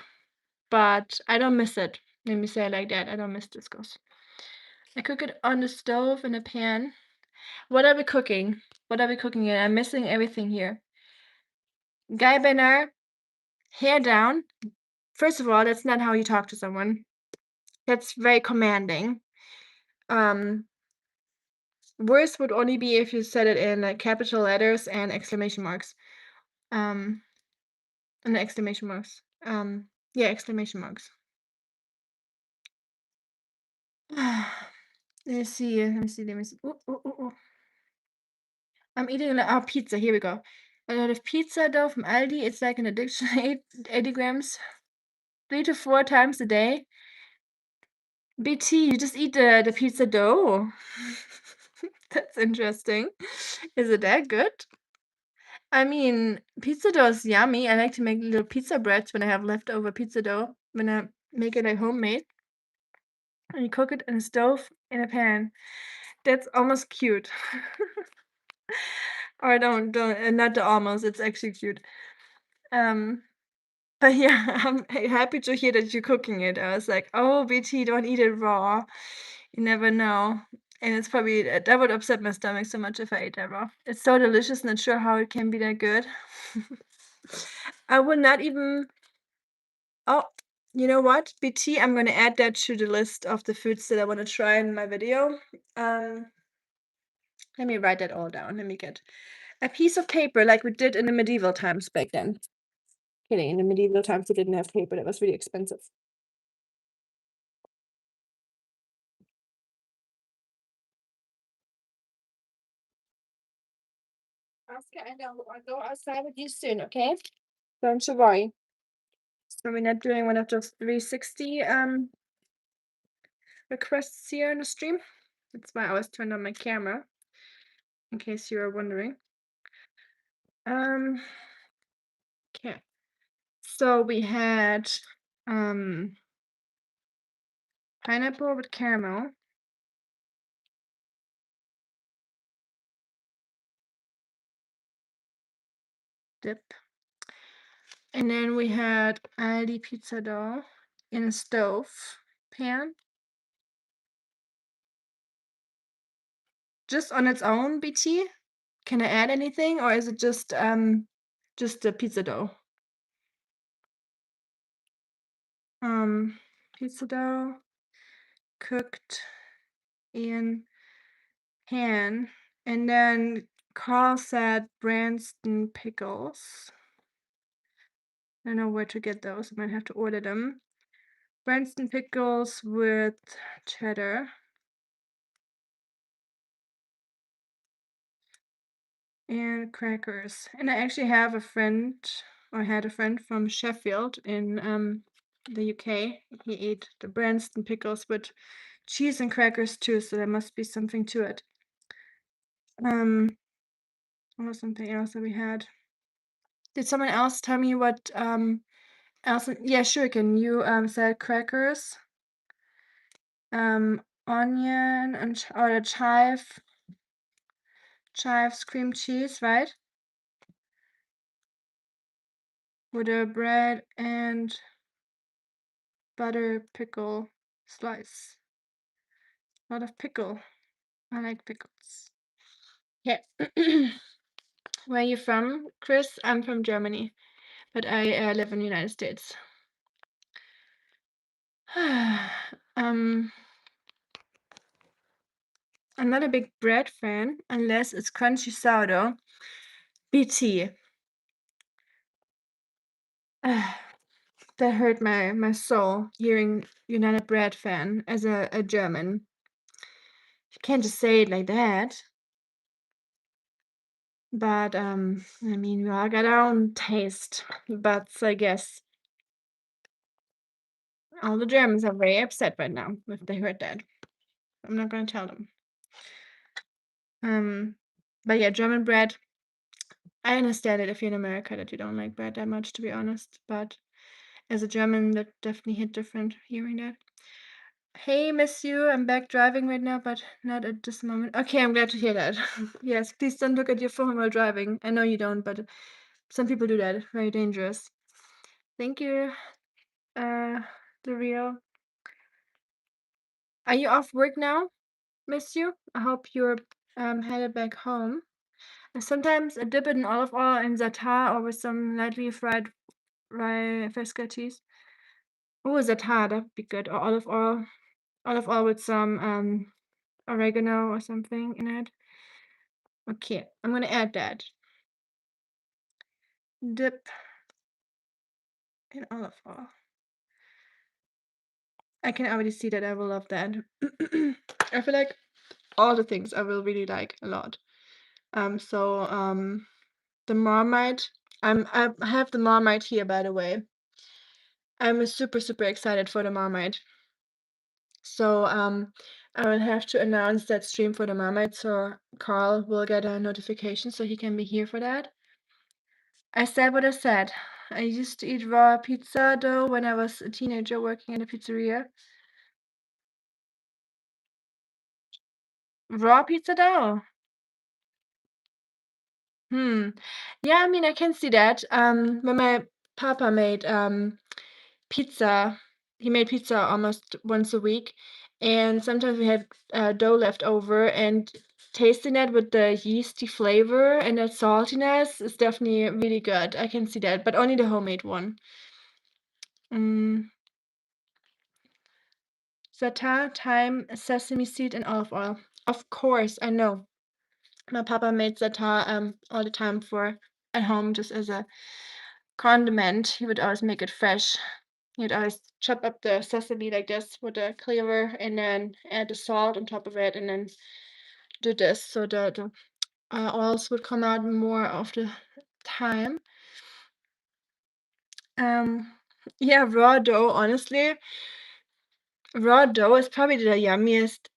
but I don't miss it. Let me say it like that. I don't miss discos. I cook it on the stove in a pan. What are we cooking? What are we cooking here? I'm missing everything here. Guy Benner, hair down. First of all, that's not how you talk to someone. That's very commanding. Um, Worse would only be if you said it in capital letters and exclamation marks. Um, and exclamation marks. Yeah, exclamation marks. Let me see. Ooh, ooh, ooh, ooh. I'm eating pizza. Here we go. A lot of pizza dough from Aldi. It's like an addiction. 80 grams, 3 to 4 times a day. BT, you just eat the pizza dough. That's interesting. Is it that good? I mean, pizza dough is yummy. I like to make little pizza breads when I have leftover pizza dough, when I make it like homemade. And you cook it in a stove in a pan. That's almost cute. Or don't not the almost, it's actually cute. Um, but yeah, I'm happy to hear that you're cooking it. I was like, "Oh, BT, don't eat it raw. You never know." And it's probably that would upset my stomach so much if I ate that raw. It's so delicious, not sure how it can be that good. I would not even Oh, you know what? BT, I'm gonna add that to the list of the foods that I wanna try in my video. Um, Let me write that all down. Let me get a piece of paper like we did in the medieval times back then. Kidding, in the medieval times they didn't have paper, that was really expensive. Oscar, I'll go outside with you soon, okay? Don't you worry. So we're not doing one of those 360 requests here in the stream. That's why I always turned on my camera, in case you are wondering. Um, okay. So we had pineapple with caramel. Dip. And then we had Aldi pizza dough in a stove pan. Just on its own, BT? Can I add anything or is it just the pizza dough? Pizza dough cooked in pan. And then Carl said Branston pickles. I don't know where to get those. I might have to order them. Branston pickles with cheddar. And crackers. And I actually have a friend, or had a friend from Sheffield in the UK. He ate the Branston pickles with cheese and crackers too, so there must be something to it. What was something else that we had? Did someone else tell me what else? Yeah, sure. Can you said crackers, onion and or a chive chives cream cheese, right? With a bread and butter pickle slice. A lot of pickle. I like pickles. Yeah. Where are you from, Chris? I'm from Germany, but I live in the United States. um, I'm not a big bread fan unless it's crunchy sourdough. BT. That hurt my soul hearing you're not a bread fan as a German. You can't just say it like that. But I mean, we all got our own taste buds, I guess. All the Germans are very upset right now if they heard that. I'm not gonna tell them. Um, but yeah, German bread. I understand it if you're in America that you don't like bread that much, to be honest. But as a German, that definitely hit different hearing that. Hey, miss you. I'm back driving right now, but not at this moment. Okay, I'm glad to hear that. Yes, please don't look at your phone while driving. I know you don't, but some people do that. Very dangerous. Thank you, the real. Are you off work now, miss you? I hope you're headed back home. And sometimes I dip it in olive oil and za'atar or with some lightly fried rye Fresca cheese. Oh, za'atar, that'd be good. Or olive oil. Olive oil with some oregano or something in it. Okay, I'm gonna add that. Dip in olive oil. I can already see that I will love that. I feel like all the things I will really like a lot. The Marmite. I have the Marmite here, by the way. I'm super, super excited for the Marmite. So, I will have to announce that stream for the Marmite, so Carl will get a notification so he can be here for that. I said what I said. I used to eat raw pizza dough when I was a teenager working in a pizzeria. Raw pizza dough? Hmm. Yeah, I mean, I can see that. When my papa made pizza, he made pizza almost once a week, and sometimes we had dough left over, and tasting it with the yeasty flavor and that saltiness is definitely really good. I can see that, but only the homemade one. Mm, Za'atar, thyme, sesame seed, and olive oil. Of course, I know. My papa made za'atar all the time for at home just as a condiment. He would always make it fresh. He'd always chop up the sesame like this with a cleaver and then add the salt on top of it and then do this so the oils would come out more of the time. Yeah, raw dough, honestly, raw dough is probably the yummiest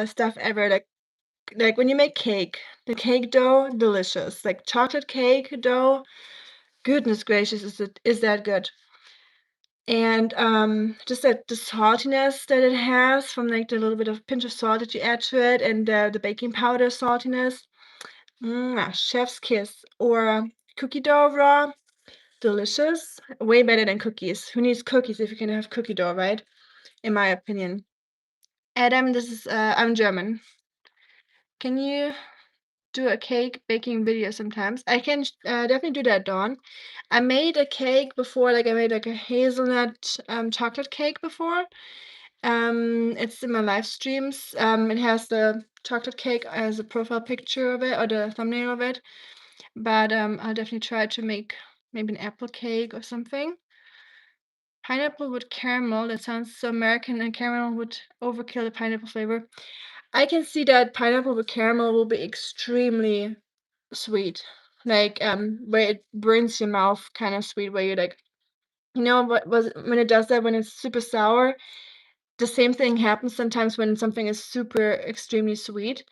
stuff ever. Like when you make cake, the cake dough, delicious. Like chocolate cake dough, goodness gracious, is that good. And just that the saltiness that it has from like the little bit of pinch of salt that you add to it and the baking powder saltiness. Chef's kiss. Or cookie dough raw, delicious. Way better than cookies. Who needs cookies if you can have cookie dough, right? In my opinion. Adam, this is I'm German. Can you do a cake baking video sometimes? I can definitely do that, Dawn. I made a cake before, like I made like a hazelnut chocolate cake before. It's in my live streams. It has the chocolate cake as a profile picture of it or the thumbnail of it. But I'll definitely try to make maybe an apple cake or something. Pineapple with caramel. That sounds so American, and caramel would overkill the pineapple flavor. I can see that pineapple with caramel will be extremely sweet. Like where it burns your mouth kind of sweet, where you're like, you know what was when it does that when it's super sour, the same thing happens sometimes when something is super extremely sweet.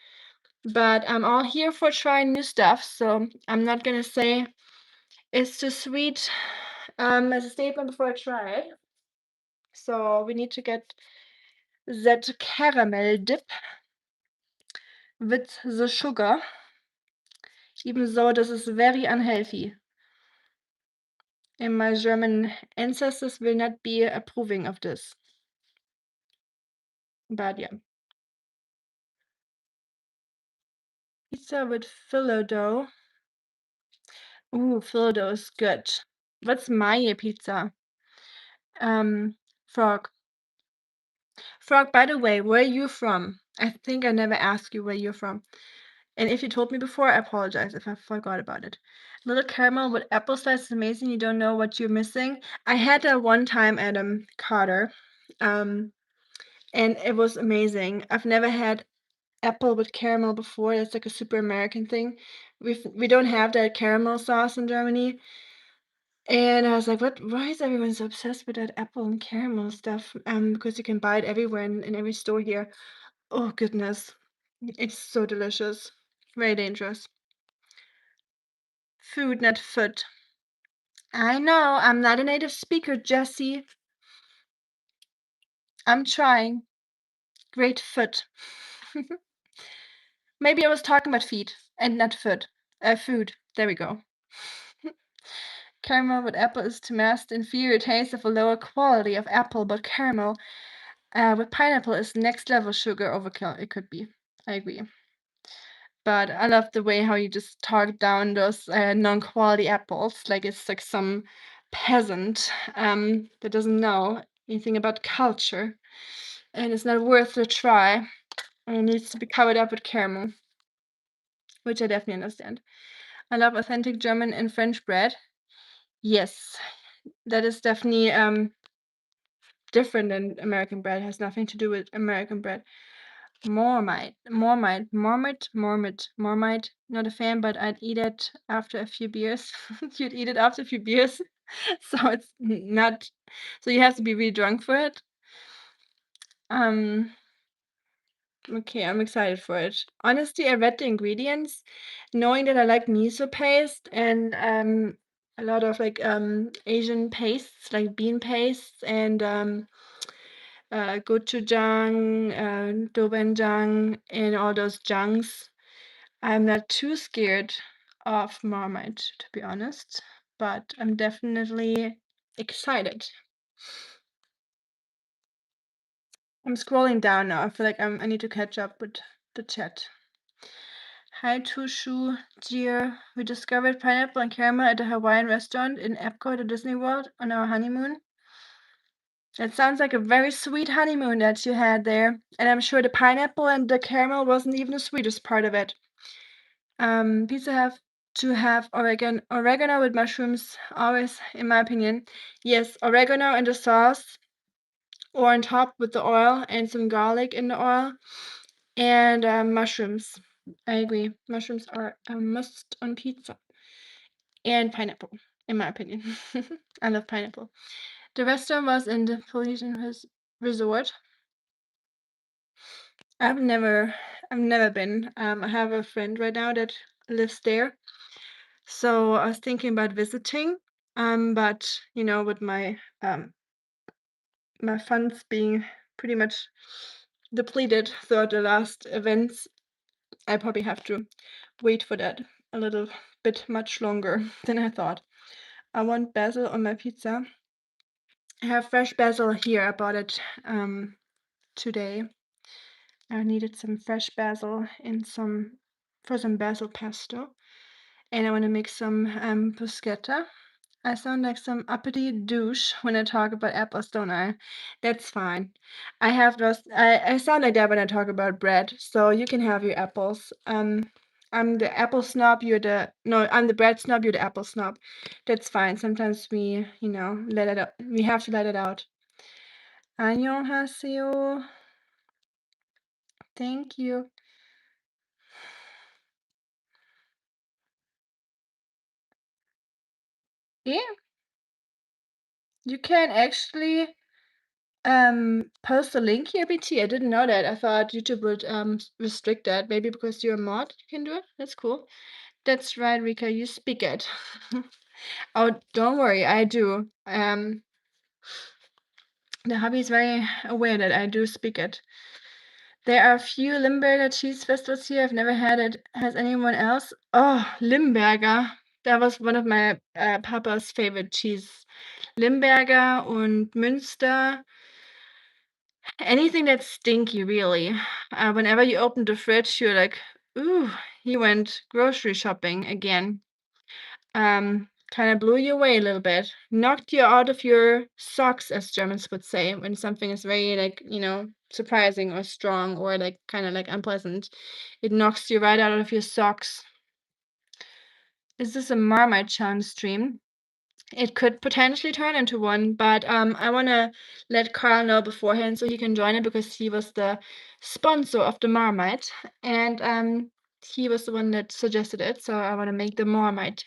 But I'm all here for trying new stuff, so I'm not gonna say it's too sweet as a statement before I try it. So we need to get that caramel dip with the sugar. Even though this is very unhealthy. And my German ancestors will not be approving of this. But yeah. Pizza with phyllo dough. Ooh, phyllo dough is good. What's Maye pizza? Frog. Frog, by the way, where are you from? I think I never asked you where you're from. And if you told me before, I apologize if I forgot about it. Little caramel with apple slice is amazing. You don't know what you're missing. I had that one time at Carter, and it was amazing. I've never had apple with caramel before. That's like a super American thing. We don't have that caramel sauce in Germany. And I was like, what? Why is everyone so obsessed with that apple and caramel stuff? Because you can buy it everywhere in every store here. Oh goodness, it's so delicious. Very dangerous. Food, not foot. I know, I'm not a native speaker, Jessie. I'm trying. Great foot. Maybe I was talking about feet and not foot. Food. There we go. Caramel with apple is to mask the inferior taste of a lower quality of apple, but caramel with pineapple is next level sugar overkill. It could be. I agree. But I love the way how you just talk down those non-quality apples, like it's like some peasant that doesn't know anything about culture, and it's not worth the try, and it needs to be covered up with caramel, which I definitely understand. I love authentic German and French bread. Yes, that is definitely different than American bread. It has nothing to do with American bread. Marmite. Not a fan, but I'd eat it after a few beers. You'd eat it after a few beers. So it's not, so you have to be really drunk for it. Okay, I'm excited for it. Honestly, I read the ingredients, knowing that I like miso paste and a lot of like Asian pastes, like bean pastes and gochujang, dobenjang, and all those junks. I'm not too scared of Marmite, to be honest, but I'm definitely excited. I'm scrolling down now. I feel like I need to catch up with the chat. Hi, Tushu, dear. We discovered pineapple and caramel at a Hawaiian restaurant in Epcot at Disney World on our honeymoon. That sounds like a very sweet honeymoon that you had there. And I'm sure the pineapple and the caramel wasn't even the sweetest part of it. Pizza have to have oregano with mushrooms, always, in my opinion. Yes, oregano in the sauce, or on top with the oil and some garlic in the oil, and mushrooms. I agree. Mushrooms are a must on pizza. And pineapple, in my opinion. I love pineapple. The restaurant was in the Polynesian Resort. I've never been. I have a friend right now that lives there. So I was thinking about visiting, but you know, with my funds being pretty much depleted throughout the last events, I probably have to wait for that a little bit much longer than I thought. I want basil on my pizza. I have fresh basil here. I bought it today. I needed some fresh basil and for some basil pesto, and I want to make some bruschetta. I sound like some uppity douche when I talk about apples, don't I? That's fine. I have those. I sound like that when I talk about bread, so you can have your apples. I'm the apple snob. You're the no. I'm the bread snob. You're the apple snob. That's fine. Sometimes we, let it out. We have to let it out. 안녕하세요. Thank you. Yeah, you can actually post a link here, BT. I didn't know that. I thought YouTube would restrict that. Maybe because you're a mod, you can do it. That's cool. That's right, Rika. You speak it. Oh, don't worry, I do. The hubby is very aware that I do speak it. There are a few Limburger cheese festivals here. I've never had it. Has anyone else? Oh, Limburger. That was one of my Papa's favorite cheese. Limburger und Münster. Anything that's stinky, really. Whenever you open the fridge, you're like, ooh, he went grocery shopping again. Kind of blew you away a little bit. Knocked you out of your socks, as Germans would say, when something is very, like, surprising or strong or, like, kinda, like, unpleasant. It knocks you right out of your socks. Is this a Marmite Chan stream? It could potentially turn into one, but, I wanna let Carl know beforehand so he can join it because he was the sponsor of the Marmite, and, he was the one that suggested it, so I wanna make the Marmite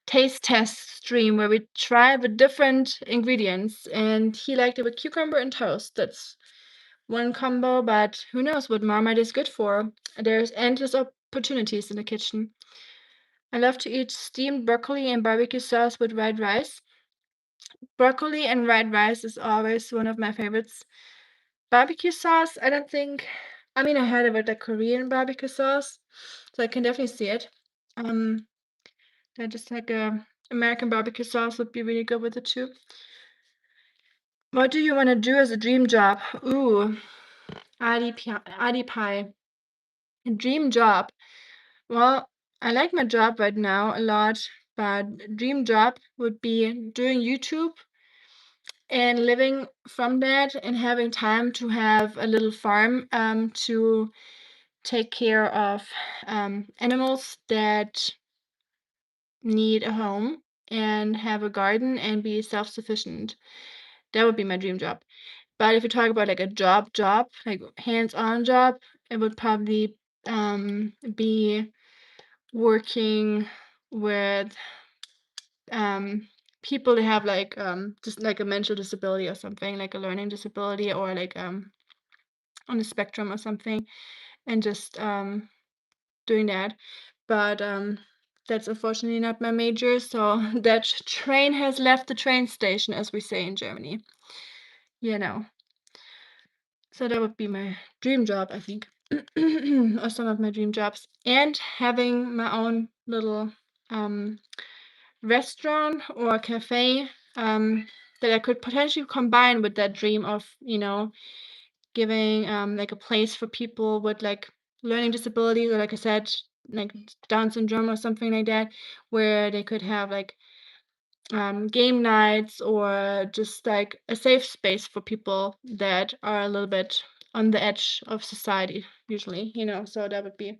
taste test stream where we try the different ingredients, and he liked it with cucumber and toast. That's one combo, but who knows what Marmite is good for. There's endless opportunities in the kitchen. I love to eat steamed broccoli and barbecue sauce with white rice. Broccoli and white rice is always one of my favorites. Barbecue sauce, I don't think. I mean, I had it with the Korean barbecue sauce, so I can definitely see it. Um, I just like a American barbecue sauce would be really good with it too. What do you want to do as a dream job? Ooh, Adi pie. A dream job. Well, I like my job right now a lot, but dream job would be doing YouTube and living from that and having time to have a little farm to take care of animals that need a home and have a garden and be self-sufficient. That would be my dream job. But if you talk about like a job, like hands-on job, it would probably be working with people that have like just like a mental disability or something, like a learning disability or like on the spectrum or something, and just doing that. But that's unfortunately not my major, so that train has left the train station, as we say in Germany. You know. So that would be my dream job, I think, or some of my dream jobs, and having my own little restaurant or cafe that I could potentially combine with that dream of, giving like a place for people with like learning disabilities or like I said, like Down syndrome or something like that, where they could have like game nights or just like a safe space for people that are a little bit on the edge of society, usually, so that would be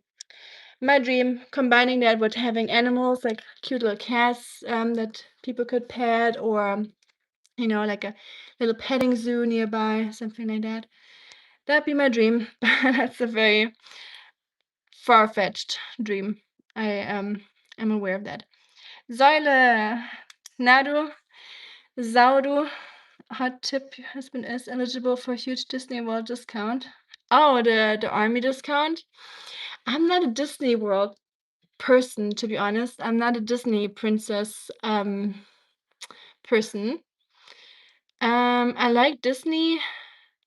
my dream, combining that with having animals like cute little cats that people could pet or, like a little petting zoo nearby, something like that. That'd be my dream. That's a very far-fetched dream. I am aware of that. Säule, Nadu, Saudu, hot tip, your husband is eligible for a huge Disney World discount. Oh, the army discount? I'm not a Disney World person, to be honest. I'm not a Disney princess person. I liked Disney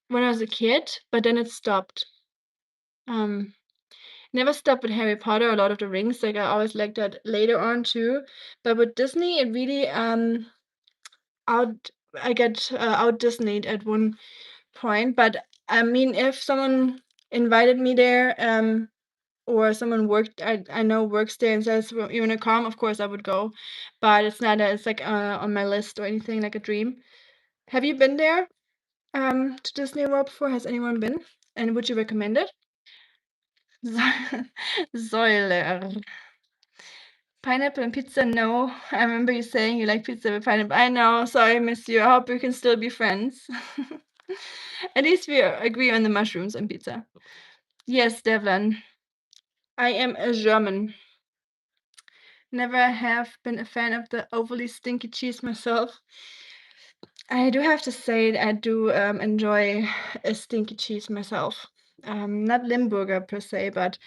when I was a kid, but then it stopped. Um, Never stopped with Harry Potter or Lord of the Rings. Like I always liked that later on too. But with Disney, it really out I get out Disneyed at one point. But I mean, if someone invited me there, or someone I know works there and says, "Well, you wanna come?" Of course, I would go. But it's not that it's like on my list or anything like a dream. Have you been there to Disney World before? Has anyone been? And would you recommend it? Säuler. Pineapple and pizza, no. I remember you saying you like pizza with pineapple. I know. Sorry, miss you. I hope we can still be friends. At least we agree on the mushrooms and pizza. Yes, Devlin. I am a German. Never have been a fan of the overly stinky cheese myself. I do have to say I do enjoy a stinky cheese myself. Not Limburger per se, but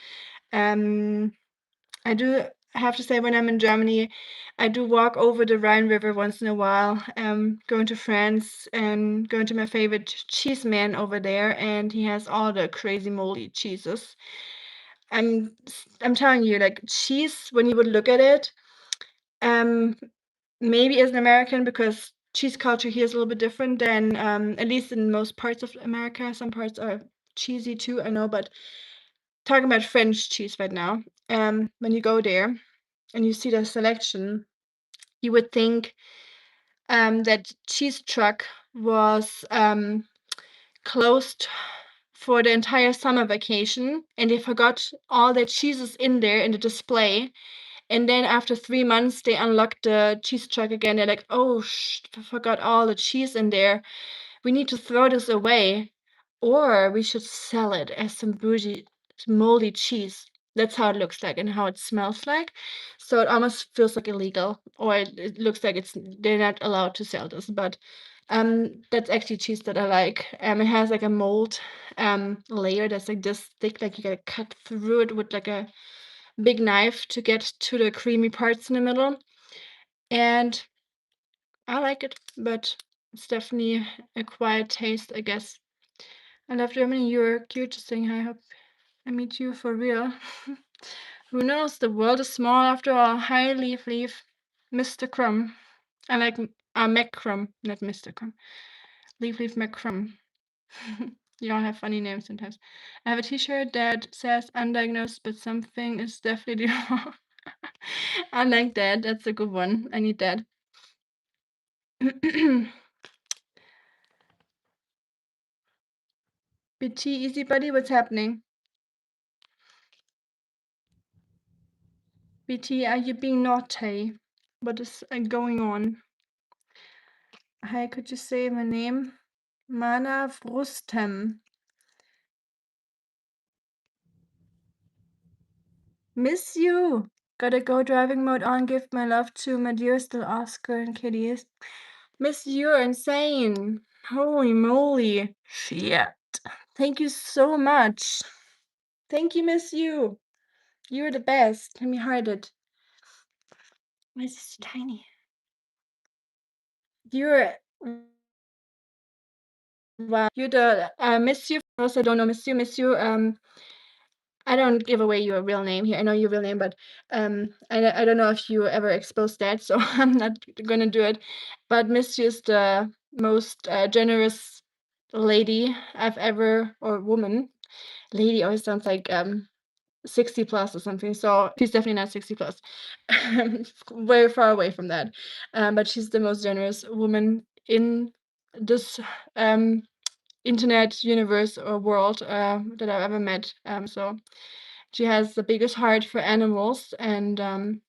I do I have to say, when I'm in Germany, I do walk over the Rhine River once in a while, going to France and going to my favorite cheese man over there, and he has all the crazy moldy cheeses. I'm telling you, like, cheese, when you would look at it, um, maybe as an American, because cheese culture here is a little bit different than, at least in most parts of America. Some parts are cheesy too, I know, but talking about French cheese right now, when you go there and you see the selection, you would think that cheese truck was closed for the entire summer vacation, and they forgot all the cheeses in there in the display. And then after 3 months, they unlocked the cheese truck again. They're like, "Oh, forgot all the cheese in there. We need to throw this away, or we should sell it as some bougie, moldy cheese." That's how it looks like and how it smells like. So it almost feels like illegal, or it looks like they're not allowed to sell this. But that's actually cheese that I like. It has like a mold layer that's like this thick, like you gotta cut through it with like a big knife to get to the creamy parts in the middle. And I like it, but it's definitely a quiet taste, I guess. I love Germany. You're cute to saying hi. I hope I meet you for real. Who knows? The world is small after all. Hi, Leaf Leaf. Mr. Crumb. I like Mac Crumb, not Mr. Crumb. Leaf Leaf Mac Crumb. You all have funny names sometimes. I have a t-shirt that says undiagnosed, but something is definitely wrong. I like that. That's a good one. I need that. BT, easy buddy, what's happening? BT, are you being naughty? What is going on? Hi, could you say my name? Mana Vrustem. Miss you. Gotta go driving mode on. Give my love to my dearest little Oscar and kitties. Miss you, you're insane. Holy moly. Shit. Thank you so much. Thank you, Miss you. You're the best. Let me hide it. Why is this so tiny? You're wow. You're the Miss you. For those I don't know, Miss you. I don't give away your real name here. I know your real name, but I don't know if you ever exposed that, so I'm not gonna do it. But Miss you is the most generous lady I've ever, or woman. Lady always sounds like 60 plus or something. So she's definitely not 60 plus. Very far away from that. But she's the most generous woman in this internet universe or world that I've ever met. So she has the biggest heart for animals and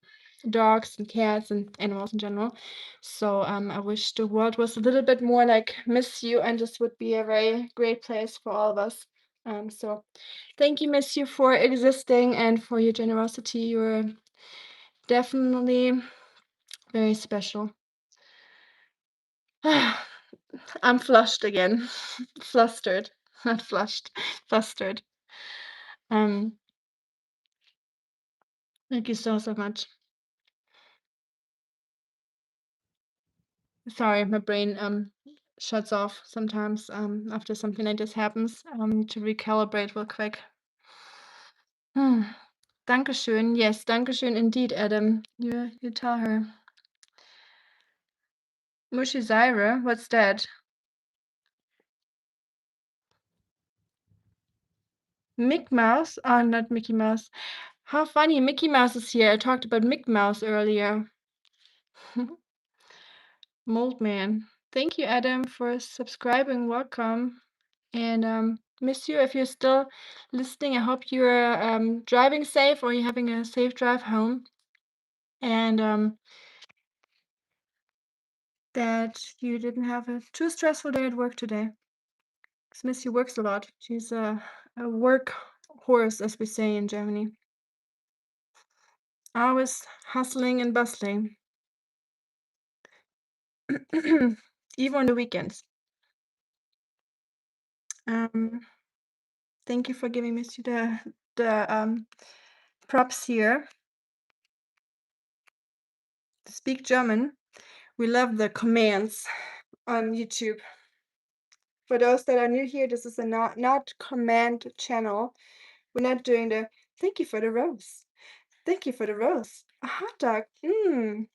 dogs and cats and animals in general. So I wish the world was a little bit more like Miss You, and this would be a very great place for all of us. So thank you, Miss You, for existing and for your generosity. You're definitely very special. I'm flushed again. Flustered. Not flushed. Flustered. Um, Thank you so, so much. Sorry, my brain shuts off sometimes after something like this happens. To recalibrate real quick. Dankeschön. Yes, Dankeschön indeed, Adam. You tell her. Mushizaira, what's that? Mickey Mouse? Oh, not Mickey Mouse. How funny, Mickey Mouse is here. I talked about Mickey Mouse earlier. Mold Man. Thank you, Adam, for subscribing. Welcome. And miss you if you're still listening. I hope you're driving safe or you're having a safe drive home. And that you didn't have a too stressful day at work today. 'Cause Miss you works a lot. She's a work horse, as we say in Germany. Always hustling and bustling. Even on the weekends. Um, Thank you for giving Miss you the props here. speak German, we love the commands on YouTube. For those that are new here, this is a not command channel. We're not doing the "Thank you for the rose. Thank you for the rose. A hot dog. Mmm."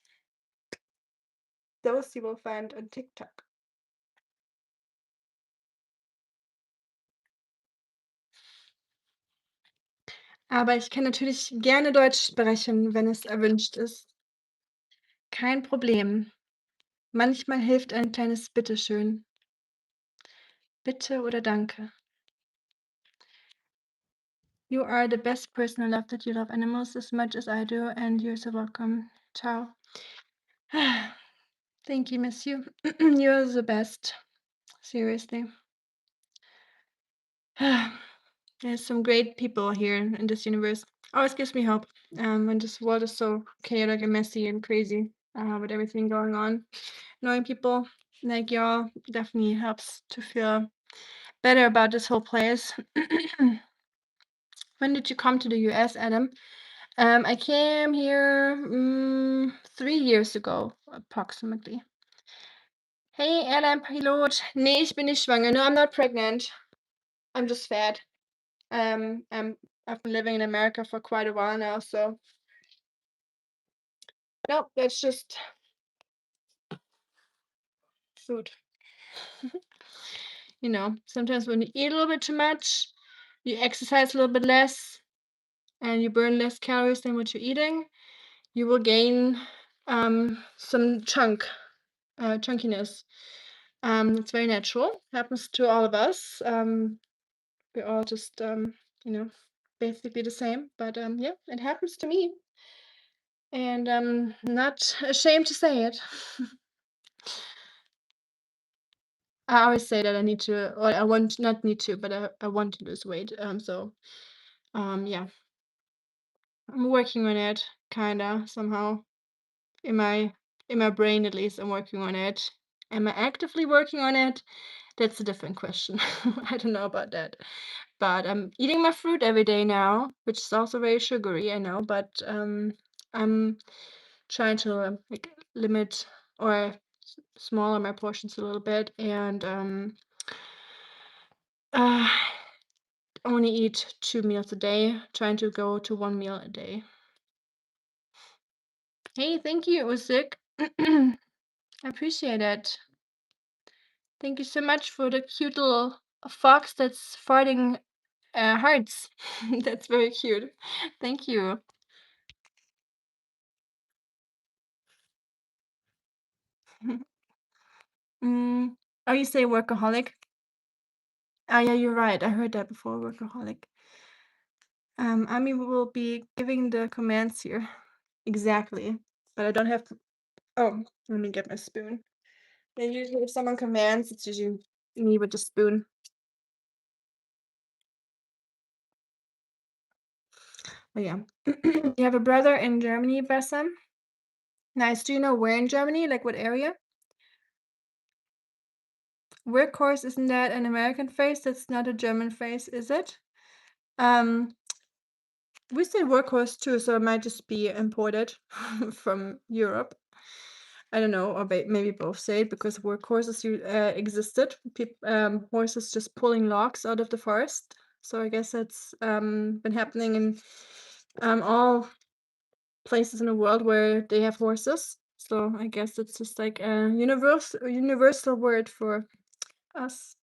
Those you will find on TikTok. Aber ich kann natürlich gerne Deutsch sprechen, wenn es erwünscht ist. Kein Problem. Manchmal hilft ein kleines Bitteschön. Bitte oder danke. You are the best person. I love that you love animals as much as I do, and you're so welcome. Ciao. Thank you, miss you. You're the best. Seriously. There's some great people here in this universe. Always gives me hope. When this world is so chaotic and messy and crazy, with everything going on. Knowing people like y'all definitely helps to feel better about this whole place. When did you come to the US, Adam? I came here 3 years ago, approximately. Hey, Adam, Pilot. Nee, ich bin nicht schwanger. No, I'm not pregnant. I'm just fat. I've been living in America for quite a while now, so nope, that's just food. You know, sometimes when you eat a little bit too much, you exercise a little bit less, and you burn less calories than what you're eating, you will gain some chunkiness. It's very natural. Happens to all of us. We're all just you know, basically the same. But yeah, it happens to me, and I'm not ashamed to say it. I always say that I need to, or I want, not need to, but I want to lose weight. So yeah, I'm working on it, kinda somehow. In my in my brain, at least, I'm working on it. Am I actively working on it? That's a different question. I don't know about that. But I'm eating my fruit every day now, which is also very sugary, I know. But I'm trying to like limit or smaller my portions a little bit, and uh, only eat 2 meals a day. Trying to go to 1 meal a day. Hey, thank you, Usik. I appreciate it. Thank you so much for the cute little fox that's farting hearts. That's very cute. Thank you. Mm, oh, you say workaholic? Oh, yeah, you're right. I heard that before, workaholic. Ami will be giving the commands here. Exactly. But I don't have to. Oh, let me get my spoon. And usually, if someone commands, it's usually me with the spoon. Oh, yeah. You have a brother in Germany, Bassam? Nice. Do you know where in Germany? Like what area? Workhorse, isn't that an American phrase? That's not a German phrase, is it? Um, we say workhorse too, so it might just be imported from Europe. I don't know, or maybe both say it because workhorses existed. Horses just pulling logs out of the forest. So I guess that's been happening in all places in the world where they have horses. So I guess it's just like a universal word for us.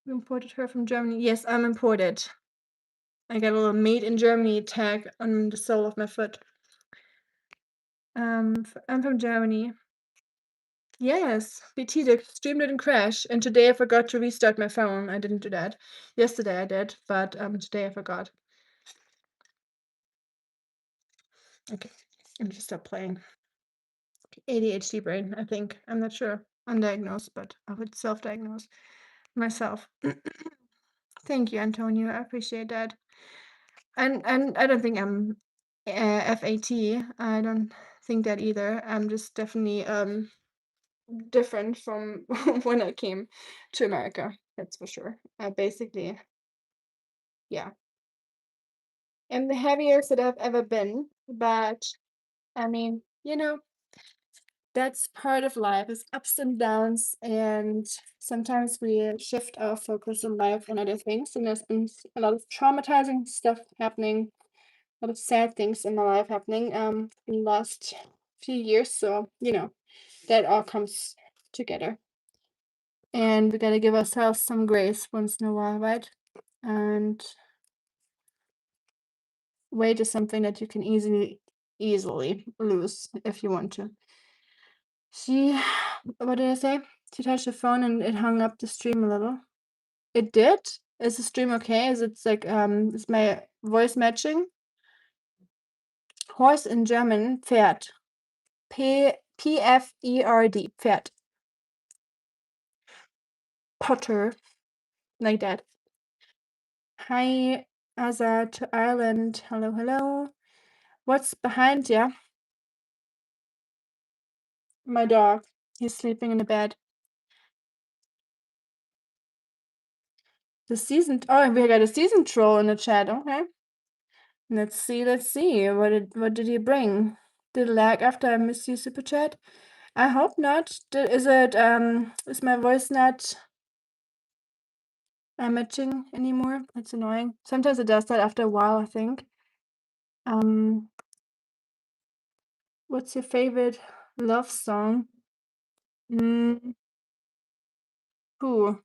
We imported her from Germany. Yes, I'm imported. I got a little "made in Germany" tag on the sole of my foot. I'm from Germany. Yes, BT the stream didn't crash, and today I forgot to restart my phone. I didn't do that. Yesterday I did, but today I forgot. Okay, I'm just stop playing. ADHD brain, I think. I'm not sure. Undiagnosed, but I would self-diagnose myself. Thank you, Antonio. I appreciate that. And I don't think I'm FAT. I don't think that either. I'm just definitely different from when I came to America. That's for sure. Basically, yeah. I'm the heaviest that I've ever been, but I mean, you know, that's part of life, is ups and downs, and sometimes we shift our focus in life on other things, and there's been a lot of traumatizing stuff happening, a lot of sad things in my life happening, in the last few years, so, that all comes together. And we gotta give ourselves some grace once in a while, right? And weight is something that you can easily lose if you want to. She what did I say? She touched the phone and it hung up the stream a little. It did? Is the stream okay? Is my voice matching? Horse in German, Pferd. Pferd, Pferd. Potter, like that. Hi, Azar to Ireland. Hello, hello. What's behind you? My dog. He's sleeping in the bed. Oh, we got a season troll in the chat. Okay. Let's see, let's see. What did he bring? Did it lag after I missed you, super chat? I hope not. Is my voice not matching anymore? That's annoying. Sometimes it does that after a while, I think. Um, what's your favorite love song? Mm, who?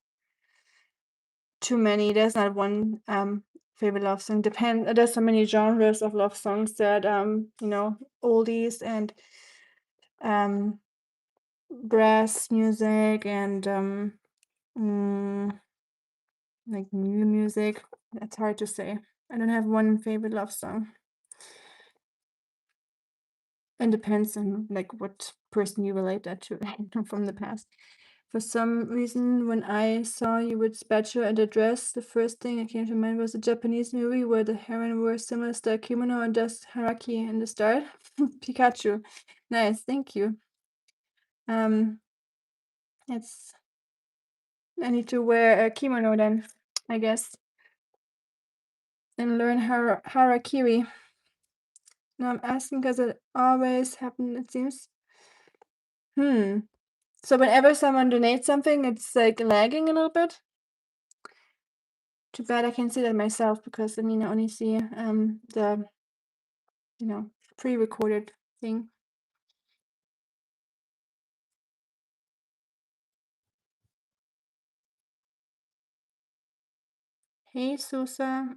Too many. There's not one favorite love song. There's so many genres of love songs that oldies and um brass music and mm, like new music. That's hard to say. I don't have one favorite love song. It depends on like what person you relate that to from the past. For some reason, when I saw you with spatula and a dress, the first thing that came to mind was a Japanese movie where the heroine wore similar style kimono and does haraki in the start. Pikachu. Nice, thank you. Um, it's I need to wear a kimono then, I guess, and learn harakiri. No, I'm asking because it always happens, it seems. Hmm. So whenever someone donates something, it's like lagging a little bit. Too bad I can't see that myself because I mean I only see the pre-recorded thing. Hey Susa.